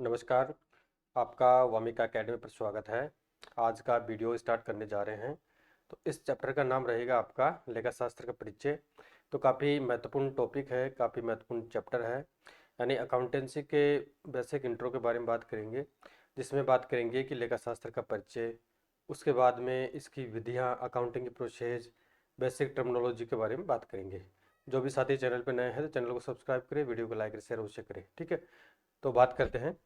नमस्कार, आपका वामिका अकेडमी पर स्वागत है। आज का वीडियो स्टार्ट करने जा रहे हैं। तो इस चैप्टर का नाम रहेगा आपका लेखा शास्त्र का परिचय। तो काफ़ी महत्वपूर्ण टॉपिक है, काफ़ी महत्वपूर्ण चैप्टर है। यानी अकाउंटेंसी के बेसिक इंट्रो के बारे में बात करेंगे, जिसमें बात करेंगे कि लेखा शास्त्र का परिचय, उसके बाद में इसकी विधियाँ, अकाउंटिंग की प्रोसेस, बेसिक टर्मिनोलॉजी के बारे में बात करेंगे। जो भी साथी चैनल पर नए हैं तो चैनल को सब्सक्राइब करें, वीडियो को लाइक और शेयर अवश्य करें। ठीक है, तो बात करते हैं।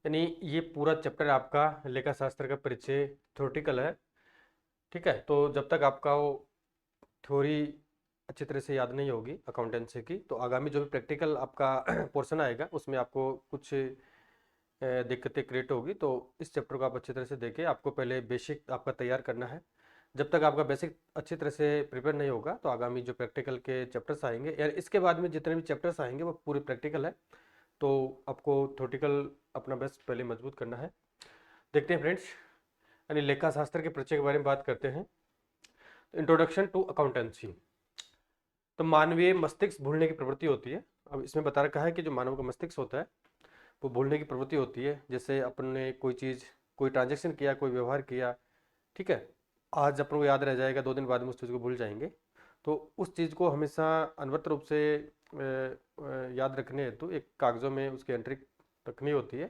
यानी ये पूरा चैप्टर आपका लेखा शास्त्र का परिचय थ्योरेटिकल है। ठीक है, तो जब तक आपका वो थ्योरी अच्छी तरह से याद नहीं होगी अकाउंटेंसी की, तो आगामी जो भी प्रैक्टिकल आपका पोर्शन आएगा उसमें आपको कुछ दिक्कतें क्रिएट होगी। तो इस चैप्टर को आप अच्छी तरह से देखें। आपको पहले बेसिक आपका तैयार करना है। जब तक आपका बेसिक अच्छी तरह से प्रिपेयर नहीं होगा तो आगामी जो प्रैक्टिकल के चैप्टर्स आएंगे या इसके बाद में जितने भी चैप्टर्स आएंगे वो पूरे प्रैक्टिकल है। तो आपको थ्योरेटिकल अपना बेस्ट पहले मजबूत करना है। देखते हैं फ्रेंड्स, यानी लेखा शास्त्र के परिचय के बारे में बात करते हैं। Introduction to accountancy. तो मानवीय मस्तिष्क भूलने की प्रवृत्ति होती है। अब इसमें बता रखा है कि जो मानव का मस्तिष्क होता है वो भूलने की प्रवृत्ति होती है। जैसे अपन ने कोई चीज़, कोई ट्रांजेक्शन किया, कोई व्यवहार किया, ठीक है, आज अपन को याद रह जाएगा, 2 दिन बाद में उस चीज़ को भूल जाएंगे। तो उस चीज़ को हमेशा अनवरत रूप से याद रखने हेतु एक कागज़ों में उसकी एंट्री रखनी होती है।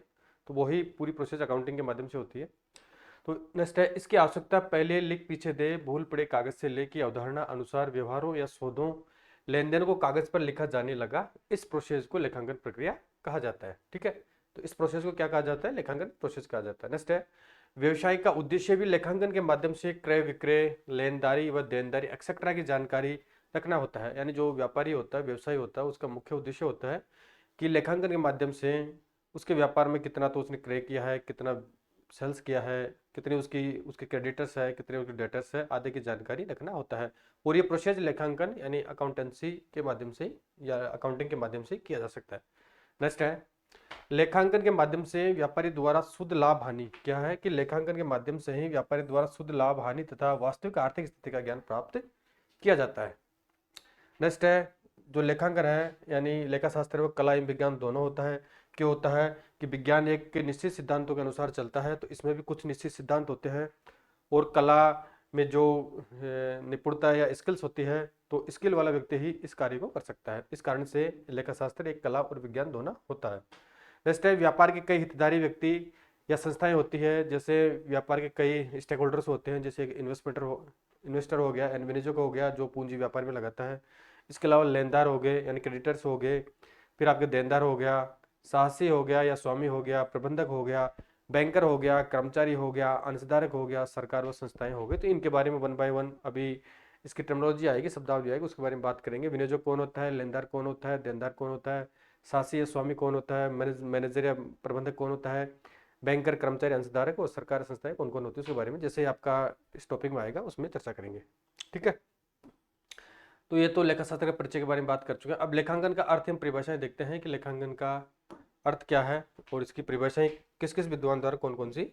तो वही पूरी प्रोसेस अकाउंटिंग के माध्यम से होती है। तो नेक्स्ट है, इसकी आवश्यकता पहले लिख पीछे दे भूल पड़े कागज से ले की अवधारणा अनुसार व्यवहारों या सौदों लेन देन को कागज पर लिखा जाने लगा। इस प्रोसेस को लेखांकन प्रक्रिया कहा जाता है। ठीक है, तो इस प्रोसेस को क्या कहा जाता है? लेखांकन प्रोसेस कहा जाता है। नेक्स्ट है, व्यवसाय का उद्देश्य भी लेखांकन के माध्यम से क्रय विक्रय, लेनदारी व देनदारी एक्सेट्रा की जानकारी रखना होता है। यानी जो व्यापारी होता है, व्यवसायी होता है, उसका मुख्य उद्देश्य होता है कि लेखांकन के माध्यम से उसके व्यापार में कितना तो उसने क्रय किया है, कितना सेल्स किया है, कितने उसकी उसके क्रेडिटर्स है, कितने उसके डेटर्स है, आदि की जानकारी रखना होता है। और ये प्रोसेस लेखांकन यानी अकाउंटेंसी के माध्यम से या अकाउंटिंग के माध्यम से किया जा सकता है। नेक्स्ट है, लेखांकन के माध्यम से व्यापारी द्वारा शुद्ध लाभ हानि। क्या है कि लेखांकन के माध्यम से ही व्यापारी द्वारा शुद्ध लाभ हानि तथा वास्तविक आर्थिक स्थिति का ज्ञान प्राप्त किया जाता है। नेक्स्ट है, जो लेखांकन है यानी लेखा शास्त्र व कला एवं विज्ञान दोनों होता है। क्यों होता है कि विज्ञान एक निश्चित सिद्धांतों के अनुसार चलता है, तो इसमें भी कुछ निश्चित सिद्धांत होते हैं। और कला में जो निपुणता या स्किल्स होती है, तो स्किल वाला व्यक्ति ही इस कार्य को कर सकता है। इस कारण से लेखा शास्त्र एक कला और विज्ञान दोनों होता है। नेक्स्ट है, व्यापार के कई हितधारी व्यक्ति या संस्थाएं होती है। जैसे व्यापार के कई स्टेक होल्डर्स होते हैं, जैसे इन्वेस्टर हो गया, एंड विनियोजक हो गया जो पूंजी व्यापार में लगाता है। इसके अलावा लेनदार हो गए यानी क्रेडिटर्स हो गए, फिर आपके देनदार हो गया, साहसी हो गया या स्वामी हो गया, प्रबंधक हो गया, बैंकर हो गया, कर्मचारी हो गया, अंशधारक हो गया, सरकार व संस्थाएं हो गई। तो इनके बारे में वन बाय वन अभी इसकी टर्मिनोलॉजी आएगी, शब्दावली आएगी, उसके बारे में बात करेंगे। विनियोजक कौन होता है, लेनदार कौन होता है, देनदार कौन होता है, साहसी या स्वामी कौन होता है, मैनेजर या प्रबंधक कौन होता है, बैंकर, कर्मचारी, अंशधारक और सरकार संस्थाएं कौन कौन होती है, उसके बारे में जैसे आपका इस टॉपिक में आएगा उसमें चर्चा करेंगे। ठीक है, तो ये तो लेखा शास्त्र के परिचय के बारे में बात कर चुके हैं। अब लेखांकन का अर्थ हम परिभाषाएं देखते हैं कि लेखांकन का अर्थ क्या है और इसकी परिभाषाएं किस किस विद्वान द्वारा कौन कौन सी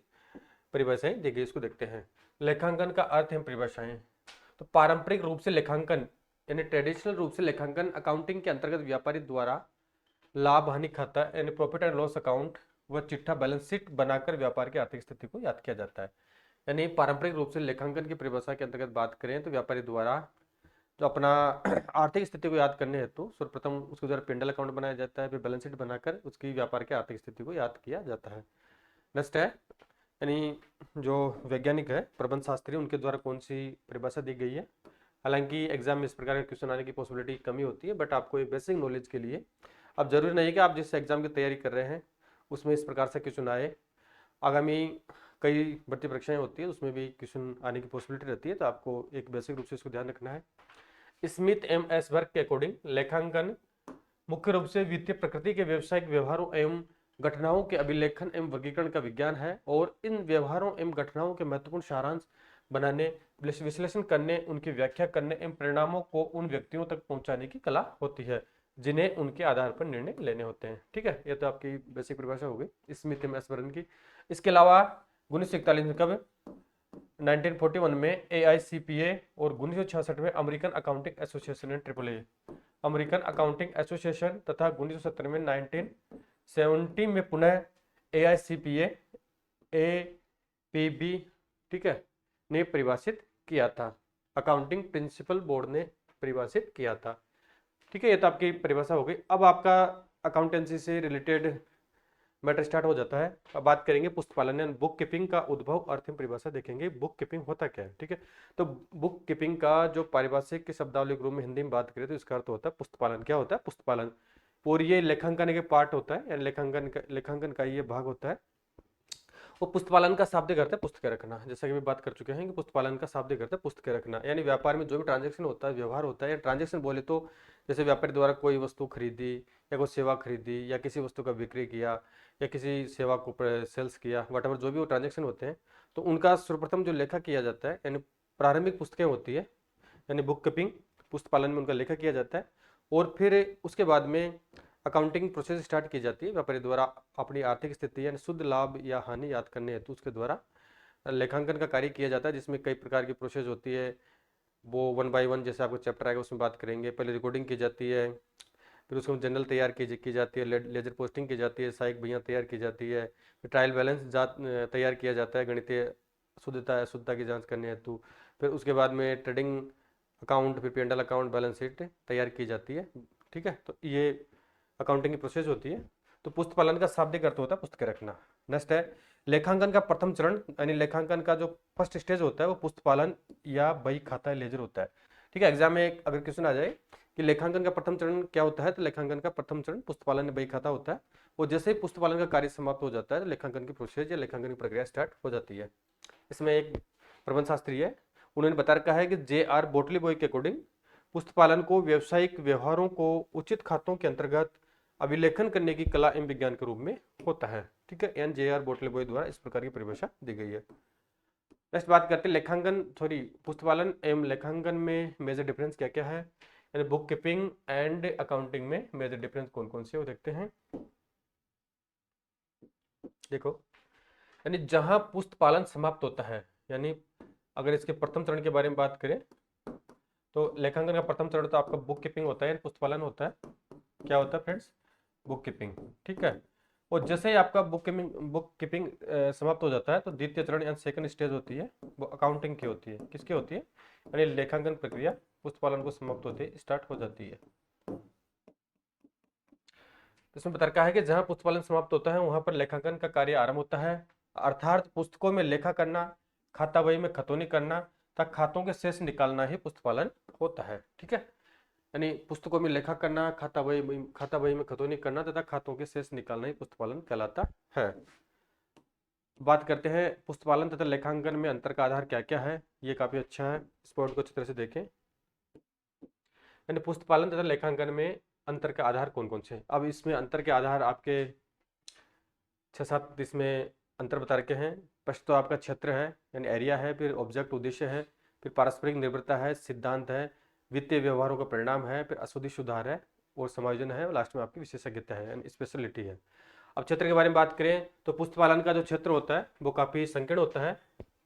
परिभाषाएं दी गई, इसको देखते हैं। लेखांकन का अर्थ एवं परिभाषाएं। तो पारंपरिक रूप से लेखांकन यानी ट्रेडिशनल रूप से लेखांकन अकाउंटिंग के अंतर्गत व्यापारी द्वारा लाभ हानि खाता यानी प्रॉफिट एंड लॉस अकाउंट व चिट्ठा बैलेंस शीट बनाकर व्यापार की आर्थिक स्थिति को याद किया जाता है। यानी पारंपरिक रूप से लेखांकन की परिभाषा के अंतर्गत बात करें तो व्यापारी द्वारा जो अपना आर्थिक स्थिति को याद करने हेतु सर्वप्रथम उसके द्वारा पिंडल अकाउंट बनाया जाता है, फिर बैलेंस शीट बनाकर उसकी व्यापार की आर्थिक स्थिति को याद किया जाता है। नेक्स्ट है, यानी जो वैज्ञानिक है प्रबंध शास्त्री उनके द्वारा कौन सी परिभाषा दी गई है। हालांकि एग्जाम में इस प्रकार के क्वेश्चन आने की पॉसिबिलिटी कमी होती है, बट आपको एक बेसिक नॉलेज के लिए, अब जरूरी नहीं है कि आप जिस एग्जाम की तैयारी कर रहे हैं उसमें इस प्रकार से क्वेश्चन आए। आगामी कई भर्ती परीक्षाएं होती है उसमें भी क्वेश्चन आने की पॉसिबिलिटी रहती है, तो आपको एक बेसिक रूप से इसको ध्यान रखना है। स्मिथ एम एस वर्क के अकॉर्डिंग लेखांकन मुख्य रूप से वित्तीय प्रकृति के व्यवसायिक व्यवहारों एवं घटनाओं के अभिलेखन एवं वर्गीकरण का विज्ञान है और इन व्यवहारों एवं घटनाओं के महत्वपूर्ण सारांश बनाने, विश्लेषण करने, उनकी व्याख्या करने एवं परिणामों को उन व्यक्तियों तक पहुंचाने की कला होती है जिन्हें उनके आधार पर निर्णय लेने होते हैं। ठीक है, ये तो आपकी बेसिक परिभाषा हो गई स्मिथ एम एस वर्क की। इसके अलावा 1941 में कब 1941 में AICPA और 1966 में American accounting association and AAA American accounting association तथा 1970 में 17 में पुनः AICPA APB, ठीक है, ने परिभाषित किया था, अकाउंटिंग प्रिंसिपल बोर्ड ने परिभाषित किया था। ठीक है, ये तो आपकी परिभाषा हो गई। अब आपका अकाउंटेंसी से रिलेटेड मैटर स्टार्ट हो जाता है। अब बात करेंगे पुस्तकालन यानी बुक कीपिंग का उद्भव, अर्थ एवं परिभाषा देखेंगे। बुक कीपिंग होता क्या है, ठीक है। तो बुक कीपिंग का जो पारिभाषिक के शब्दावली के रूप में हिंदी में बात करें तो इसका अर्थ होता है पुस्तकालन। क्या होता है? पुस्तकालन। और ये लेखांकन के पार्ट होता है, यानी लेखांकन का ये भाग होता है। वो पुस्तकालन का शाब्दिक अर्थ है पुस्तकें रखना, जैसा कि भी बात कर चुके हैं कि पुस्तकालन का शाब्दिक अर्थ है पुस्तकें रखना, यानी व्यापार में जो भी ट्रांजैक्शन होता है, व्यवहार होता है, या ट्रांजैक्शन बोले तो जैसे व्यापारी द्वारा कोई वस्तु खरीदी या कोई सेवा खरीदी या किसी वस्तु का बिक्री किया या किसी सेवा को सेल्स किया, वट जो भी वो ट्रांजेक्शन होते हैं, तो उनका सर्वप्रथम जो लेखा किया जाता है, यानी प्रारंभिक पुस्तकें होती है, यानी बुक कीपिंग, पुस्तकालन में उनका लेखा किया जाता है। और फिर उसके बाद में अकाउंटिंग प्रोसेस स्टार्ट की जाती है व्यापारी द्वारा अपनी आर्थिक स्थिति यानी शुद्ध लाभ या हानि याद करने हेतु उसके द्वारा लेखांकन का कार्य किया जाता है, जिसमें कई प्रकार की प्रोसेस होती है। वो 1 बाय 1 जैसे आपको चैप्टर आएगा उसमें बात करेंगे। पहले रिकॉर्डिंग की जाती है, फिर उसको जनरल तैयार की जाती है, लेजर पोस्टिंग की जाती है, सहायक बहियाँ तैयार की जाती है, फिर ट्रायल बैलेंस तैयार किया जाता है गणितीय शुद्धता अशुद्धता की जाँच करने हेतु, फिर उसके बाद में ट्रेडिंग अकाउंट, फिर P&L अकाउंट, बैलेंस शीट तैयार की जाती है। ठीक है, तो ये अकाउंटिंग की प्रोसेस होती है। तो पुस्तकालन का शाब्दिक अर्थ होता है पुस्तकें रखना। नेक्स्ट है लेखांकन का प्रथम चरण, यानी लेखांकन का जो फर्स्ट स्टेज होता है वो पुस्तकालन या बही खाता लेजर होता है। ठीक है, एग्जाम में अगर क्वेश्चन आ जाए कि लेखांकन का प्रथम चरण क्या होता है, तो लेखांकन का प्रथम चरण पुस्तकालन या बही खाता होता है। और जैसे ही पुस्तकालन का कार्य समाप्त हो जाता है तो लेखांकन की प्रोसेस या लेखांकन की प्रक्रिया स्टार्ट हो जाती है। इसमें एक प्रबंध शास्त्री है, उन्होंने बता रखा है कि J.R. बोटलीबॉय के अकॉर्डिंग पुस्तकालन को व्यावसायिक व्यवहारों को उचित खातों के अंतर्गत अभिलेखन करने की कला एवं विज्ञान के रूप में होता है। ठीक है, J.R. बोटलीबॉय द्वारा इस प्रकार की परिभाषा दी गई है। नेक्स्ट बात करते हैं लेखांकन पुस्तकालन एवं लेखांकन में मेजर डिफरेंस क्या क्या है, यानी बुक कीपिंग एंड अकाउंटिंग में मेजर डिफरेंस कौन कौन से वो देखते हैं। देखो, यानी जहां पुस्तकालन समाप्त होता है, यानी अगर इसके प्रथम चरण के बारे में बात करें तो लेखांकन का प्रथम चरण तो आपका बुक कीपिंग होता है, पुस्तकालन होता है। क्या होता है फ्रेंड्स? Book keeping. ठीक है, और जैसे ही आपका बुक कीपिंग समाप्त हो जाता है तो द्वितीय चरण यानी सेकंड स्टेज होती है वो अकाउंटिंग की होती है। किसकी होती है? यानी लेखांकन प्रक्रिया पुस्तकालन को समाप्त होते स्टार्ट हो जाती है। इसमें बता रखा है कि जहां पुस्तकालन समाप्त होता है वहां पर लेखांकन का कार्य आरंभ होता है, अर्थात पुस्तकों में लेखा करना, खाता बही में खतौनी करना तथा खातों के शेष निकालना ही पुस्तकालन होता है। ठीक है, यानी पुस्तकों में लेखा करना, खाता बही में खतौनी करना तथा खातों के शेष निकालना ही पुस्तकालन कहलाता है। बात करते हैं पुस्तकालन तथा लेखांकन में अंतर का आधार क्या क्या है, ये काफी अच्छा है, इस पॉइंट को अच्छी तरह से देखें। यानी पुस्तकालन तथा लेखांकन में अंतर के आधार कौन कौन से हैं। अब इसमें अंतर के आधार आपके 6-7 इसमें अंतर बता रखे हैं। पहले तो आपका क्षेत्र है यानी एरिया है, फिर ऑब्जेक्ट उद्देश्य है, फिर पारस्परिक निर्भरता है, सिद्धांत है, वित्तीय व्यवहारों का परिणाम है, फिर अशुद्धि सुधार है और समायोजन है, और लास्ट में आपकी विशेषज्ञता है यानी स्पेशलिटी है। अब क्षेत्र के बारे में बात करें तो पुस्तकालन का जो क्षेत्र होता है वो काफी संकीर्ण होता है,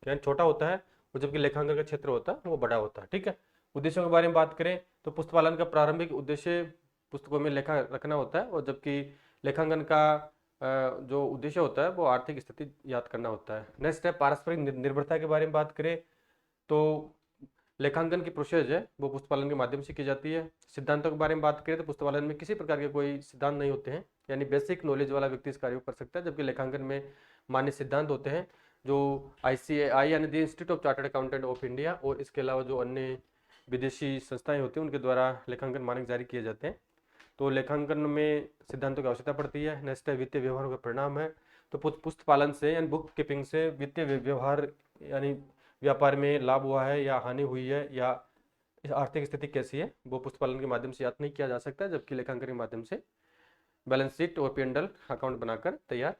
यानी छोटा होता है, और जबकि लेखांकन का क्षेत्र होता है वो बड़ा होता है। ठीक है, उद्देश्यों के बारे में बात करें तो पुस्तकालन का प्रारंभिक उद्देश्य पुस्तकों में लेखा रखना होता है, और जबकि लेखांकन का जो उद्देश्य होता है वो आर्थिक स्थिति याद करना होता है। नेक्स्ट है पारस्परिक निर्भरता के बारे में बात करें तो लेखांकन की प्रोसेस है वो पुस्तकालन के माध्यम से की जाती है। सिद्धांतों के बारे में बात करें तो पुस्तकालन में किसी प्रकार के कोई सिद्धांत नहीं होते हैं, यानी बेसिक नॉलेज वाला व्यक्ति इस कार्य को कर सकता है, जबकि लेखांकन में मान्य सिद्धांत होते हैं जो ICAI यानी the institute of chartered accountant of India और इसके अलावा जो अन्य विदेशी संस्थाएं होती हैं उनके द्वारा लेखांकन मानक जारी किए जाते हैं। तो लेखांकन में सिद्धांतों की आवश्यकता पड़ती है। नेक्स्ट है वित्तीय व्यवहारों का परिणाम है, तो पुस्तकालन से यानी बुक कीपिंग से वित्तीय व्यवहार यानी व्यापार में लाभ हुआ है या हानि हुई है या आर्थिक स्थिति कैसी है वो पुस्तकालन के माध्यम से याद नहीं किया जा सकता, जबकि लेखांकन के माध्यम से बैलेंस शीट और P&L अकाउंट बनाकर तैयार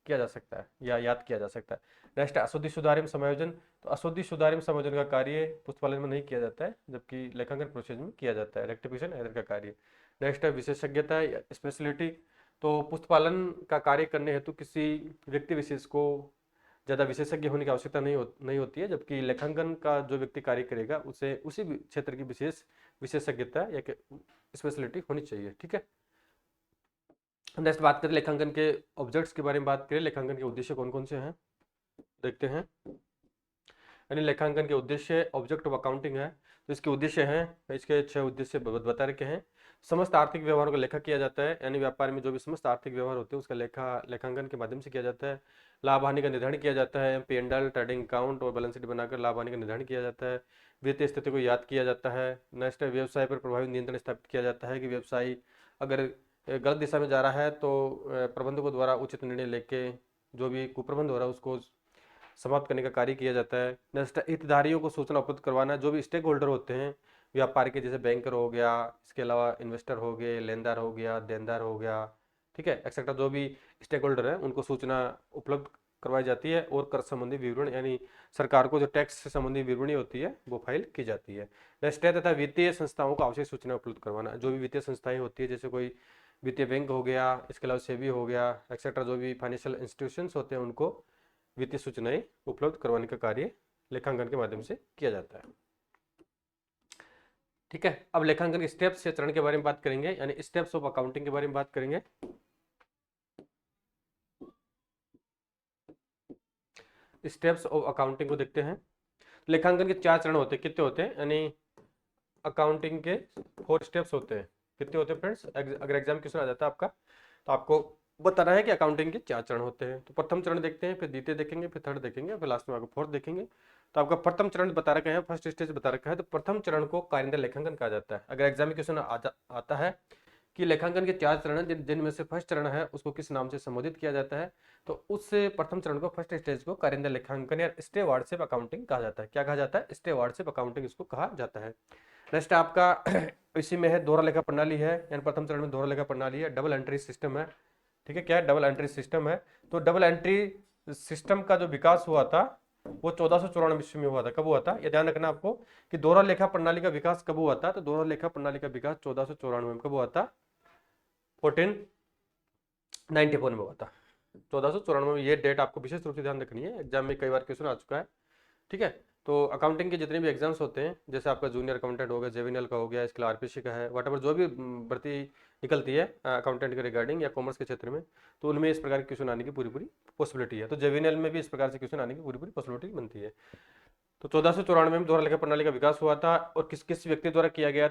किया जा सकता है या याद किया जा सकता है। नेक्स्ट अशुद्धि सुधार एवं समायोजन, तो अशुद्धि सुधार एवं समायोजन का कार्य पुस्तकालन में नहीं किया जाता है, जबकि लेखांकन प्रोसेस में किया जाता है, रेक्टिफिकेशन एरर का कार्य। नेक्स्ट है विशेषज्ञता स्पेशलिटी, तो पुस्तकालन का कार्य करने हेतु किसी व्यक्ति विशेष को ज़्यादा विशेषज्ञ होने की आवश्यकता नहीं होती है, जबकि लेखांकन का जो व्यक्ति कार्य करेगा उसे उसी क्षेत्र की विशेषज्ञता या स्पेशलिटी होनी चाहिए। ठीक है, नेक्स्ट बात करें लेखांकन के ऑब्जेक्ट्स के बारे में बात करें, लेखांकन के उद्देश्य कौन कौन से हैं देखते हैं। यानी लेखांकन के उद्देश्य ऑब्जेक्ट ऑफ अकाउंटिंग है, तो इसके उद्देश्य हैं, इसके 6 उद्देश्य बता रखे हैं। समस्त आर्थिक व्यवहारों का लेखा किया जाता है, यानी व्यापार में जो भी समस्त आर्थिक व्यवहार होते हैं उसका लेखांकन के माध्यम से किया जाता है। लाभ हानि का निर्धारण किया जाता है, P&L ट्रेडिंग अकाउंट और बैलेंस शीट बनाकर लाभ हानि का निर्धारण किया जाता है। वित्तीय स्थिति को याद किया जाता है। नेक्स्ट है व्यवसाय पर प्रभावी नियंत्रण स्थापित किया जाता है कि व्यवसायी अगर गलत दिशा में जा रहा है तो प्रबंधकों द्वारा उचित निर्णय लेके जो भी कुप्रबंध हो रहा है उसको समाप्त करने का कार्य किया जाता है। नेक्स्ट हितधारियों को सूचना उपलब्ध करवाना, जो भी स्टेक होल्डर होते हैं व्यापार के, जैसे बैंकर हो गया, इसके अलावा इन्वेस्टर हो गए, लेनदार हो गया, देनदार हो गया, ठीक है, एक्सेट्रा, जो भी स्टेक होल्डर है उनको सूचना उपलब्ध करवाई जाती है। और कर संबंधी विवरण, यानी सरकार को जो टैक्स से संबंधी विवरणी होती है वो फाइल की जाती है। नेक्स्ट है तथा वित्तीय संस्थाओं को आवश्यक सूचना उपलब्ध करवाना, जो भी वित्तीय संस्थाएं होती है जैसे कोई वित्तीय बैंक हो गया, इसके अलावा सेबी हो गया, एक्सेट्रा, जो भी फाइनेंशियल इंस्टीट्यूशंस होते हैं उनको वित्तीय सूचनाएं उपलब्ध करवाने का कार्य लेखांकन के माध्यम से किया जाता है। ठीक है, अब लेखांकन के स्टेप्स या चरण के बारे में बात करेंगे, यानी स्टेप्स ऑफ अकाउंटिंग के बारे में बात करेंगे। स्टेप्स ऑफ अकाउंटिंग को देखते हैं। लेखांकन के 4 चरण होते हैं, कितने होते हैं, यानी अकाउंटिंग के 4 स्टेप्स होते हैं। कितने होते हैं फ्रेंड्स, अगर एग्जाम क्वेश्चन आ जाता है आपका तो आपको बताना है कि अकाउंटिंग के 4 चरण होते हैं। तो प्रथम चरण देखते हैं, फिर द्वितीय देखेंगे, फिर थर्ड देखेंगे, फिर लास्ट में आपको फोर्थ देखेंगे। तो आपका प्रथम चरण बता रखा है, फर्स्ट स्टेज बता रखा है, तो प्रथम चरण को कारिंदा लेखांकन कहा जाता है। अगर एग्जाम में क्वेश्चन आता है कि लेखांकन के 4 चरण जिनमें से फर्स्ट चरण है उसको किस नाम से संबोधित किया जाता है, तो उस प्रथम चरण को, फर्स्ट स्टेज को कारिंदा लेखांकन या स्टेवार्डशिप अकाउंटिंग कहा जाता है। क्या कहा जाता है, स्टेवार्डशिप अकाउंटिंग इसको कहा जाता है। नेक्स्ट आपका इसी में है दोहरा लेखा प्रणाली है, यानी प्रथम चरण में दोहरा लेखा प्रणाली है, डबल एंट्री सिस्टम है। ठीक है, क्या है, डबल एंट्री सिस्टम है। तो डबल एंट्री सिस्टम का जो विकास हुआ था वो 1494 ईस्वी में हुआ था। कब हुआ था, ये ध्यान रखना आपको कि दोहरा लेखा प्रणाली का विकास कब हुआ था, तो दोहरा लेखा प्रणाली का विकास 1494 में कब हुआ था, 1494 में हुआ था। 1494 में, ये डेट आपको विशेष रूप से ध्यान रखनी है, एग्जाम में कई बार क्वेश्चन आ चुका है। ठीक है, तो अकाउंटिंग के जितने भी एग्जाम्स होते हैं, जैसे आपका जूनियर अकाउंटेंट हो गया, जेवीएनएल का हो गया, इसके अलावा आरपीसी का है, वट जो भी भर्ती निकलती है अकाउंटेंट के रिगार्डिंग या कॉमर्स के क्षेत्र में, तो उनमें इस प्रकार के क्वेश्चन आने की पूरी पूरी पॉसिबिलिटी है। तो जेवीएनएल में भी इस प्रकार से क्वेश्चन आने की पूरी पूरी पॉसिबिलिटी बनती है। तो 1494 में दोहरा लेखा प्रणाली का विकास हुआ था, और किस किस व्यक्ति द्वारा किया गया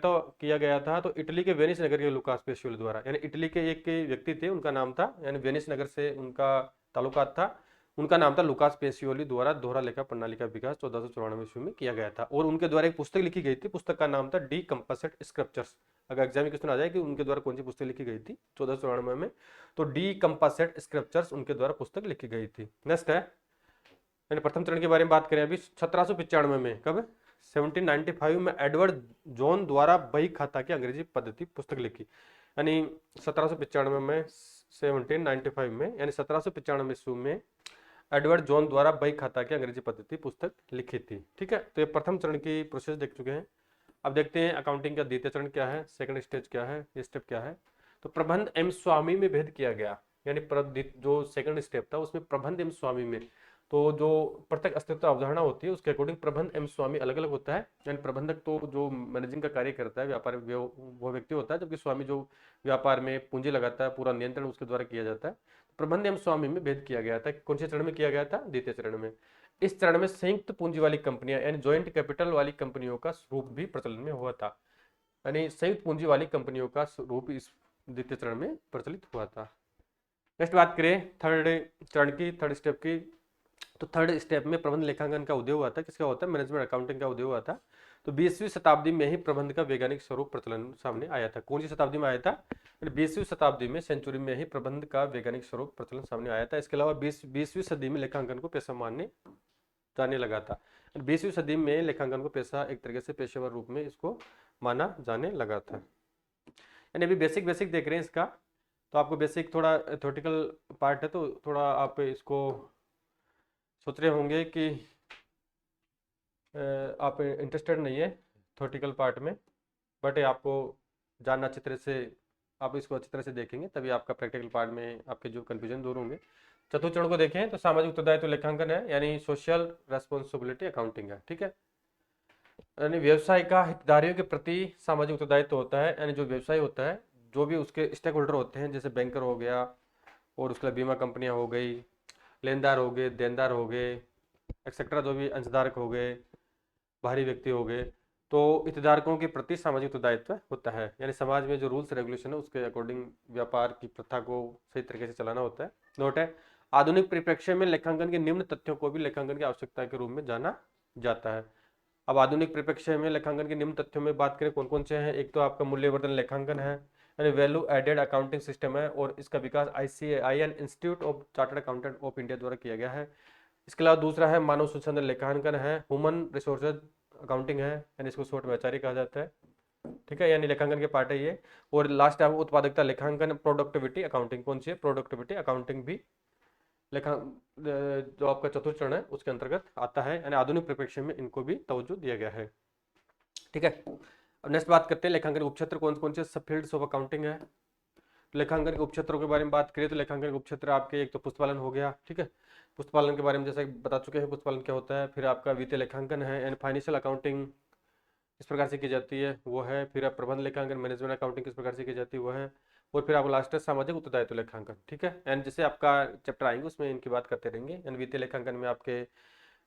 था, तो इटली के वेनिस नगर के लुकास पेसियोली द्वारा, यानी इटली के एक व्यक्ति थे, उनका नाम था, यानी वेनिस नगर से उनका ताल्लुकात था, उनका नाम था लुकास पेसियोली द्वारा दोहरा लेखा प्रणाली का विकास 1494 ईस्वी में किया गया था। और उनके द्वारा एक पुस्तक लिखी गई थी, पुस्तक का नाम था डी कंपोजिट स्क्रिप्चर्स। अगर एग्जाम में क्वेश्चन आ जाए कि उनके द्वारा कौन सी पुस्तक लिखी गई थी 1494 में, तो डी कंपोजिट स्क्रिप्चर्स उनके द्वारा पुस्तक लिखी गई थी। नेक्स्ट है, यानी प्रथम चरण के बारे में बात करें अभी, 1795 में, कब, 1795 में एडवर्ड जॉन द्वारा बही खाता की अंग्रेजी पद्धति पुस्तक लिखी, यानी 1795 में, 1795 में, यानी 1795 ईस्वी में एडवर्ड जॉन द्वारा बही खाता की अंग्रेजी पद्धति पुस्तक लिखी थी। ठीक है, तो ये प्रथम चरण की प्रोसेस देख चुके हैं। अब देखते हैं अकाउंटिंग का द्वितीय चरण क्या है, सेकंड स्टेज क्या है, ये स्टेप क्या है। तो प्रबंध एवं स्वामी में भेद किया गया, यानी जो सेकंड स्टेप था उसमें प्रबंध एवं स्वामी में, तो जो प्रत्येक अस्तित्व अवधारणा होती है उसके अकॉर्डिंग प्रबंध एवं स्वामी अलग अलग होता है। यानी प्रबंधक तो जो मैनेजिंग का कार्य करता है, व्यापार वो व्यक्ति होता है, जबकि स्वामी जो व्यापार में पूंजी लगाता है, पूरा नियंत्रण उसके द्वारा किया जाता है। प्रबंध एवं स्वामी में भेद किया गया था, कौन से चरण में किया गया था, द्वितीय चरण में। इस चरण में संयुक्त पूंजी वाली कंपनियां, यानी ज्वाइंट कैपिटल वाली कंपनियों का स्वरूप भी प्रचलन में हुआ था, यानी संयुक्त पूंजी वाली कंपनियों का स्वरूप इस द्वितीय चरण में प्रचलित हुआ था। नेक्स्ट बात करें थर्ड चरण की, थर्ड स्टेप की, तो थर्ड स्टेप में प्रबंध लेखांकन का उदय हुआ था, किसका होता है, मैनेजमेंट अकाउंटिंग का उदय हुआ था। तो 20वीं शताब्दी में ही प्रबंध का वैज्ञानिक स्वरूप प्रचलन सामने आया था। कौन सी शताब्दी में आया था, 20वीं शताब्दी में, सेंचुरी में ही प्रबंध का वैज्ञानिक स्वरूप प्रचलन सामने आया था। इसके अलावा 20वीं सदी में लेखांकन को पेशा मानने जाने लगा था। 20वीं सदी में लेखांकन को पेशा, एक तरीके से पेशेवर रूप में इसको माना जाने लगा था। यानी अभी बेसिक देख रहे हैं इसका, तो आपको बेसिक थोड़ा थ्योरेटिकल पार्ट है, तो थोड़ा आप इसको सोच रहे होंगे कि आप इंटरेस्टेड नहीं है थ्योरेटिकल पार्ट में, बट आपको जानना अच्छी तरह से, आप इसको अच्छी तरह से देखेंगे तभी आपका प्रैक्टिकल पार्ट में आपके जो कंफ्यूजन दूर होंगे। चतुर्थ चरण को देखें तो सामाजिक उत्तरदायित्व लेखांकन है, यानी सोशल रेस्पॉन्सिबिलिटी अकाउंटिंग है। ठीक है, यानी व्यवसाय का हितधारियों के प्रति सामाजिक उत्तरदायित्व होता है, यानी जो व्यवसाय होता है, जो भी उसके स्टेक होल्डर होते हैं, जैसे बैंकर हो गया और उसके बाद बीमा कंपनियां हो गई, लेनदार हो गए, देनदार हो गए, एक्सेट्रा, जो भी अंशधारक हो गए, बाहरी व्यक्ति हो गए, तो हितधारकों के प्रति सामाजिक उत्तरदायित्व होता है। यानी समाज में जो रूल्स रेगुलेशन है उसके अकॉर्डिंग व्यापार की प्रथा को सही तरीके से चलाना होता है। नोट है, आधुनिक परिप्रेक्ष्य में लेखांकन के निम्न तथ्यों को भी लेखांकन की आवश्यकता के रूप में जाना जाता है। अब आधुनिक परिप्रेक्ष्य में लेखांकन के निम्न तथ्यों में बात करें कौन कौन से हैं। एक तो आपका मूल्यवर्धन लेखांकन है, यानी वैल्यू एडेड अकाउंटिंग सिस्टम है, और इसका विकास ICAI institute of chartered accountant of India द्वारा किया गया है। इसके अलावा दूसरा है मानव संसाधन लेखांकन है, ह्यूमन रिसोर्सेज अकाउंटिंग है, यानी इसको शॉर्ट में एचआरए कहा जाता है। ठीक है, यानी लेखांकन के पार्ट है ये। और लास्ट है उत्पादकता लेखांकन, प्रोडक्टिविटी अकाउंटिंग। कौन सी है? प्रोडक्टिविटी अकाउंटिंग भी लेखा जो आपका चतुर्थ चरण है उसके अंतर्गत आता है, यानी आधुनिक परिप्रेक्ष्य में इनको भी तवज्जो दिया गया है। ठीक है, अब नेक्स्ट बात करते हैं लेखांकन के उपक्षेत्र कौन कौन से सब फील्ड्स ऑफ अकाउंटिंग है। लेखांकन के उपक्षेत्रों के बारे में बात करें तो लेखांकन के उपक्षेत्र आपके एक तो पुस्तपालन हो गया। ठीक है, पुस्तपालन के बारे में जैसे बता चुके हैं पुस्तपालन क्या होता है। फिर आपका वित्तीय लेखांकन है, यानी फाइनेंशियल अकाउंटिंग किस प्रकार से की जाती है वो है। फिर आप प्रबंध लेखांकन, मैनेजमेंट अकाउंटिंग किस प्रकार से की जाती है वो है। और फिर आपको लास्ट है सामाजिक उत्तरदायित्व लेखांकन। ठीक है, एंड जैसे आपका चैप्टर आएंगे उसमें इनकी बात करते रहेंगे। यानी वित्तीय लेखांकन में आपके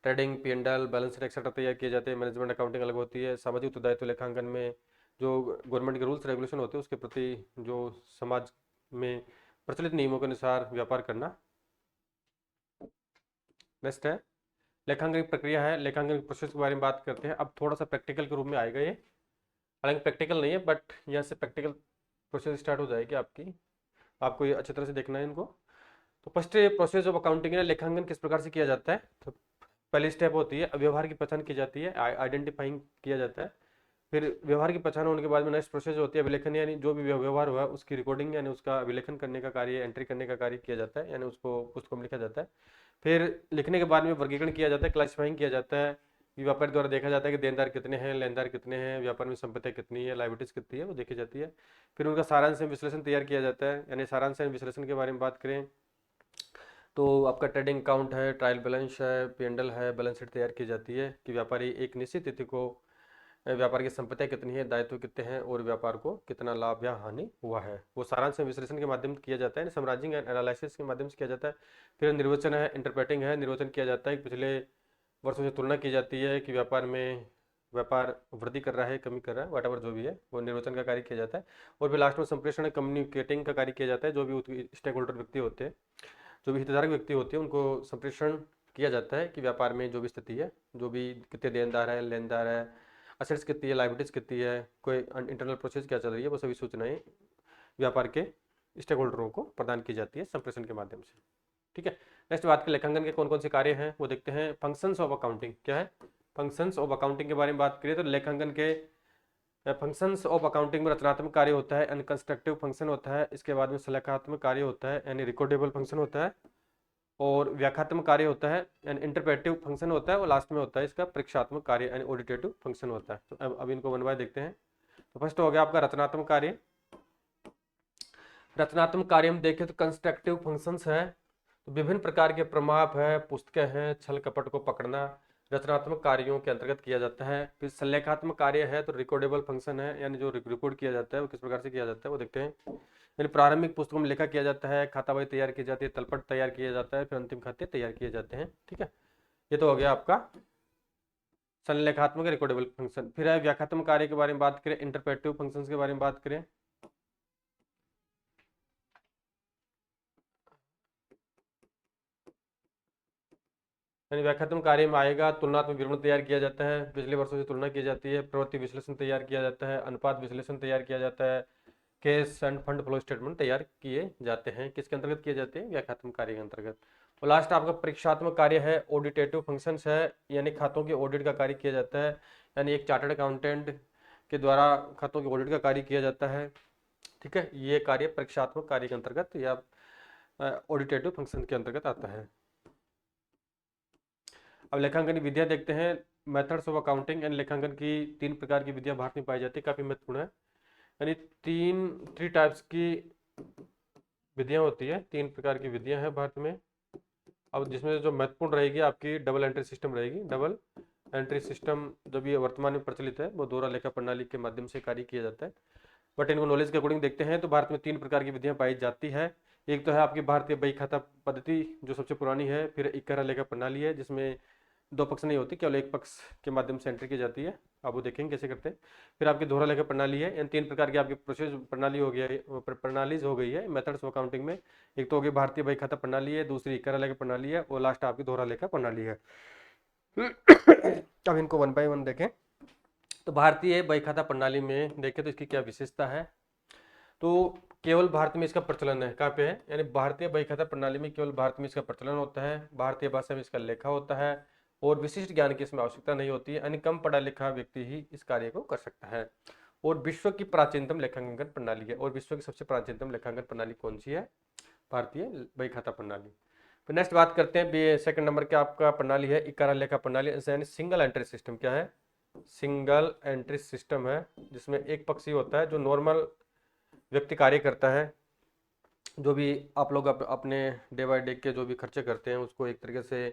trading, P&L, balance sheet etcetera तैयार किए जाते हैं। मैनेजमेंट अकाउंटिंग अलग होती है। सामाजिक उत्तरदायित्व लेखांकन में जो गवर्नमेंट के रूल्स रेगुलेशन होते हैं उसके प्रति जो समाज में प्रचलित नियमों के अनुसार व्यापार करना। नेक्स्ट है लेखांकन की प्रक्रिया है, लेखांकन की प्रोसेस के बारे में बात करते हैं। अब थोड़ा सा प्रैक्टिकल के रूप में आएगा ये, हालांकि प्रैक्टिकल नहीं है बट यहाँ से प्रैक्टिकल प्रोसेस स्टार्ट हो जाएगी आपकी। आपको ये अच्छी तरह से देखना है इनको। तो फर्स्ट प्रोसेस ऑफ अकाउंटिंग है, लेखांकन किस प्रकार से किया जाता है। तो पहली स्टेप होती है व्यवहार की पहचान की जाती है, आइडेंटिफाइंग किया जाता है। फिर व्यवहार की पहचान होने के बाद में नेक्स्ट प्रोसेस होती है अभिलेखन, यानी जो भी व्यवहार हुआ है उसकी रिकॉर्डिंग, यानी उसका अभिलेखन करने का कार्य, एंट्री करने का कार्य किया जाता है, यानी उसको पुस्तकों में लिखा जाता है। फिर लिखने के बाद में वर्गीकरण किया जाता है, क्लासिफाइंग किया जाता है। व्यापार द्वारा देखा जाता है कि देनदार कितने हैं, लेनदार कितने हैं, व्यापार में संपत्ति कितनी है, लाइबिलिटीज कितनी है, वो देखी जाती है। फिर उनका सारांश विश्लेषण तैयार किया जाता है। यानी सारांश विश्लेषण के बारे में बात करें तो आपका ट्रेडिंग अकाउंट है, ट्रायल बैलेंस है, P&L है, बैलेंस शीट तैयार की जाती है कि व्यापारी एक निश्चित तिथि को व्यापार की संपत्तियां कितनी है, दायित्व कितने हैं और व्यापार को कितना लाभ या हानि हुआ है, वो सारांश विश्लेषण के माध्यम से किया जाता है, समराइजिंग एंड एनालिसिस के माध्यम से किया जाता है। फिर निर्वचन है, इंटरप्रेटिंग है, निर्वचन किया जाता है कि पिछले वर्षों से तुलना की जाती है कि व्यापार वृद्धि कर रहा है, कमी कर रहा है, वट जो भी है वो निर्वचन का कार्य किया जाता है। और फिर लास्ट में संप्रेषण, कम्युनिकेटिंग का कार्य किया जाता है। जो भी स्टेक होल्डर व्यक्ति होते हैं, जो भी हितधारक व्यक्ति होते हैं, उनको संप्रेषण किया जाता है कि व्यापार में जो भी स्थिति है, जो भी कितने देनदार है, लेनदार है, असेट्स कितनी है, लाइबिलिटीज कितनी है, कोई इंटरनल प्रोसेस क्या चल रही है, वो सभी सूचनाएं व्यापार के स्टेक होल्डरों को प्रदान की जाती है संप्रेषण के माध्यम से। ठीक है, नेक्स्ट बात के लेखांकन के कौन कौन से कार्य हैं वो देखते हैं। फंक्शंस ऑफ अकाउंटिंग क्या है। फंक्शंस ऑफ अकाउंटिंग के बारे में बात करें तो लेखांकन के फंक्शंस ऑफ अकाउंटिंग में रचनात्मक कार्य होता है, यानी कंस्ट्रक्टिव फंक्शन होता है। इसके बाद में सलाहात्मक कार्य होता है, यानी रिकॉर्डेबल फंक्शन होता है। और व्याख्यात्मक कार्य होता है, यानी इंटरप्रेटिव फंक्शन होता है। और लास्ट में होता है इसका परीक्षात्मक कार्य, यानी ऑडिटेटिव फंक्शन होता है। तो अब इनको वन बाय देखते हैं। तो फर्स्ट हो गया आपका रचनात्मक कार्य। रचनात्मक कार्य में देखें तो कंस्ट्रक्टिव फंक्शंस है, तो विभिन्न प्रकार के प्रमाप है, पुस्तकें हैं, छल कपट को पकड़ना रचनात्मक कार्यों के अंतर्गत किया जाता है। फिर संलेखात्मक कार्य है तो रिकॉर्डेबल फंक्शन है, यानी जो रिकॉर्ड किया जाता है वो किस प्रकार से किया जाता है वो देखते हैं। यानी प्रारंभिक पुस्तकों में लेखा किया जाता है, खाताबही तैयार की जाती है, तलपट तैयार किया जाता है, फिर अंतिम खाते तैयार किए जाते हैं। ठीक है, ये तो हो गया आपका संलेखात्मक रिकॉर्डेबल फंक्शन। फिर है व्याख्यात्मक कार्य के बारे में बात करें, इंटरप्रेटिव फंक्शंस के बारे में बात करें। यानी व्याख्यात्मक कार्य में आएगा तुलनात्मक विवरण तैयार किया जाता है, पिछले वर्षों से तुलना की जाती है, प्रवृत्ति विश्लेषण तैयार किया जाता है, अनुपात विश्लेषण तैयार किया जाता है, cash end fund flow statement तैयार किए जाते हैं। किसके अंतर्गत किए जाते हैं? व्याख्यात्मक कार्य के अंतर्गत। और लास्ट आपका परीक्षात्मक कार्य है, ऑडिटेटिव फंक्शंस है, यानी खातों के ऑडिट का कार्य किया जाता है, यानी एक चार्टर्ड अकाउंटेंट के द्वारा खातों के ऑडिट का कार्य किया जाता है। ठीक है, ये कार्य परीक्षात्मक कार्य के अंतर्गत या ऑडिटेटिव फंक्शन के अंतर्गत आता है। अब लेखांकन की विधियां देखते हैं। मेथड्स ऑफ अकाउंटिंग एंड लेखांकन की 3 प्रकार की विधियां भारत में पाई जाती है, काफी महत्वपूर्ण है। यानी थ्री टाइप्स की विधियां होती है, 3 प्रकार की विधियां हैं भारत में। अब जिसमें जो महत्वपूर्ण रहेगी आपकी डबल एंट्री सिस्टम रहेगी। डबल एंट्री सिस्टम जब ये वर्तमान में प्रचलित है, वो दोहरा लेखा प्रणाली के माध्यम से कार्य किया जाता है। बट इनको नॉलेज के अकॉर्डिंग देखते हैं तो भारत में 3 प्रकार की विधियां पाई जाती है। एक तो है आपकी भारतीय बही खाता पद्धति जो सबसे पुरानी है, फिर इक्करा लेखा प्रणाली है जिसमें 2 पक्ष नहीं होती, केवल 1 पक्ष के माध्यम से एंट्री की जाती है। अब वो देखेंगे कैसे करते हैं। फिर आपकी दोहरा लेखा प्रणाली है, इन 3 प्रकार की आपकी प्रोसेस प्रणाली हो गया है, प्रणालीज हो गई है मेथड्स ऑफ अकाउंटिंग में। एक तो होगी भारतीय बही खाता प्रणाली है, दूसरी इक्करा लेखा प्रणाली है और लास्ट आपकी दोहरा लेखा प्रणाली है। अब इनको 1 बाय 1 देखें। तो भारतीय बही खाता प्रणाली में देखें तो इसकी क्या विशेषता है। तो केवल भारत में इसका प्रचलन है, कहाँ पे है, यानी भारतीय बही खाता प्रणाली में केवल भारत में इसका प्रचलन होता है, भारतीय भाषा में इसका लेखा होता है और विशिष्ट ज्ञान की इसमें आवश्यकता नहीं होती है, यानी कम पढ़ा लिखा व्यक्ति ही इस कार्य को कर सकता है। और विश्व की प्राचीनतम लेखांकन प्रणाली है। और विश्व की सबसे प्राचीनतम लेखांकन प्रणाली कौन सी है, भारतीय बही खाता प्रणाली। फिर नेक्स्ट बात करते हैं, सेकंड नंबर के आपका प्रणाली है इक्करा लेखा प्रणाली, यानी सिंगल एंट्री सिस्टम। क्या है, सिंगल एंट्री सिस्टम है जिसमें एक पक्षी होता है, जो नॉर्मल व्यक्ति कार्य करता है। जो भी आप लोग अपने डे बाय डे के जो भी खर्चे करते हैं उसको एक तरीके से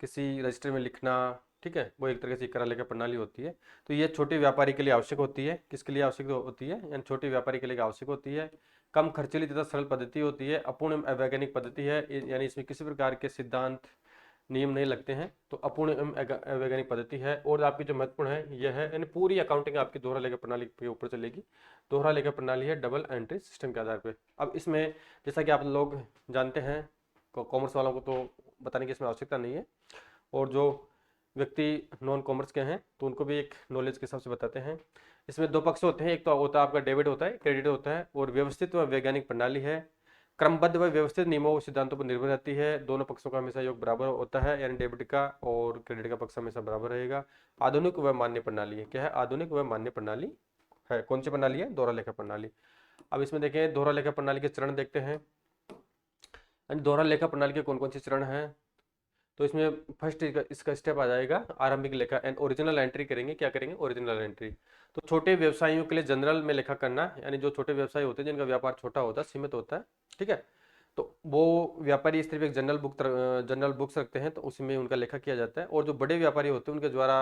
किसी रजिस्टर में लिखना, ठीक है, वो एक तरीके से इक्करा लेखा प्रणाली होती है। तो ये छोटे व्यापारी के लिए आवश्यक होती है। किसके लिए आवश्यक होती है, यानी छोटे व्यापारी के लिए आवश्यक होती है। कम खर्चीली तथा सरल पद्धति होती है, अपूर्ण अवैज्ञानिक पद्धति है, यानी इसमें किसी प्रकार के सिद्धांत नियम नहीं लगते हैं, तो अपूर्ण एवं अवैज्ञानिक पद्धति है। और आपकी जो महत्वपूर्ण है यह है, यानी पूरी अकाउंटिंग आपकी दोहरा लेखा प्रणाली के ऊपर चलेगी। दोहरा लेखा प्रणाली है डबल एंट्री सिस्टम के आधार पे। अब इसमें जैसा कि आप लोग जानते हैं, कॉमर्स वालों को तो बताने की इसमें आवश्यकता नहीं है, और जो व्यक्ति नॉन कॉमर्स के हैं तो उनको भी एक नॉलेज के हिसाब से बताते हैं। इसमें 2 पक्ष होते हैं, एक तो होता है आपका डेबिट होता है, क्रेडिट होता है, और व्यवस्थित व वैज्ञानिक प्रणाली है, क्रमबद्ध व व्यवस्थित नियमों व सिद्धांतों पर निर्भर रहती है। दोनों पक्षों का हमेशा योग बराबर होता है, यानी डेबिट का और क्रेडिट का पक्ष हमेशा बराबर रहेगा। आधुनिक व मान्य प्रणाली है। क्या है, आधुनिक व मान्य प्रणाली है। कौन सी प्रणाली है, दोहरा लेखा प्रणाली। अब इसमें देखें दोहरा लेखा प्रणाली के चरण देखते हैं। दोहरा लेखा प्रणाली के कौन कौन से चरण हैं। तो इसमें फर्स्ट इसका स्टेप आ जाएगा आरंभिक लेखा एंड ओरिजिनल एंट्री करेंगे। क्या करेंगे, ओरिजिनल एंट्री। तो छोटे व्यवसायियों के लिए जनरल में लेखा करना, यानी जो छोटे व्यवसायी होते हैं जिनका व्यापार छोटा होता है, सीमित होता है, ठीक है, तो वो व्यापारी सिर्फ एक जनरल बुक्स रखते हैं, तो उसमें उनका लेखा किया जाता है। और जो बड़े व्यापारी होते हैं उनके द्वारा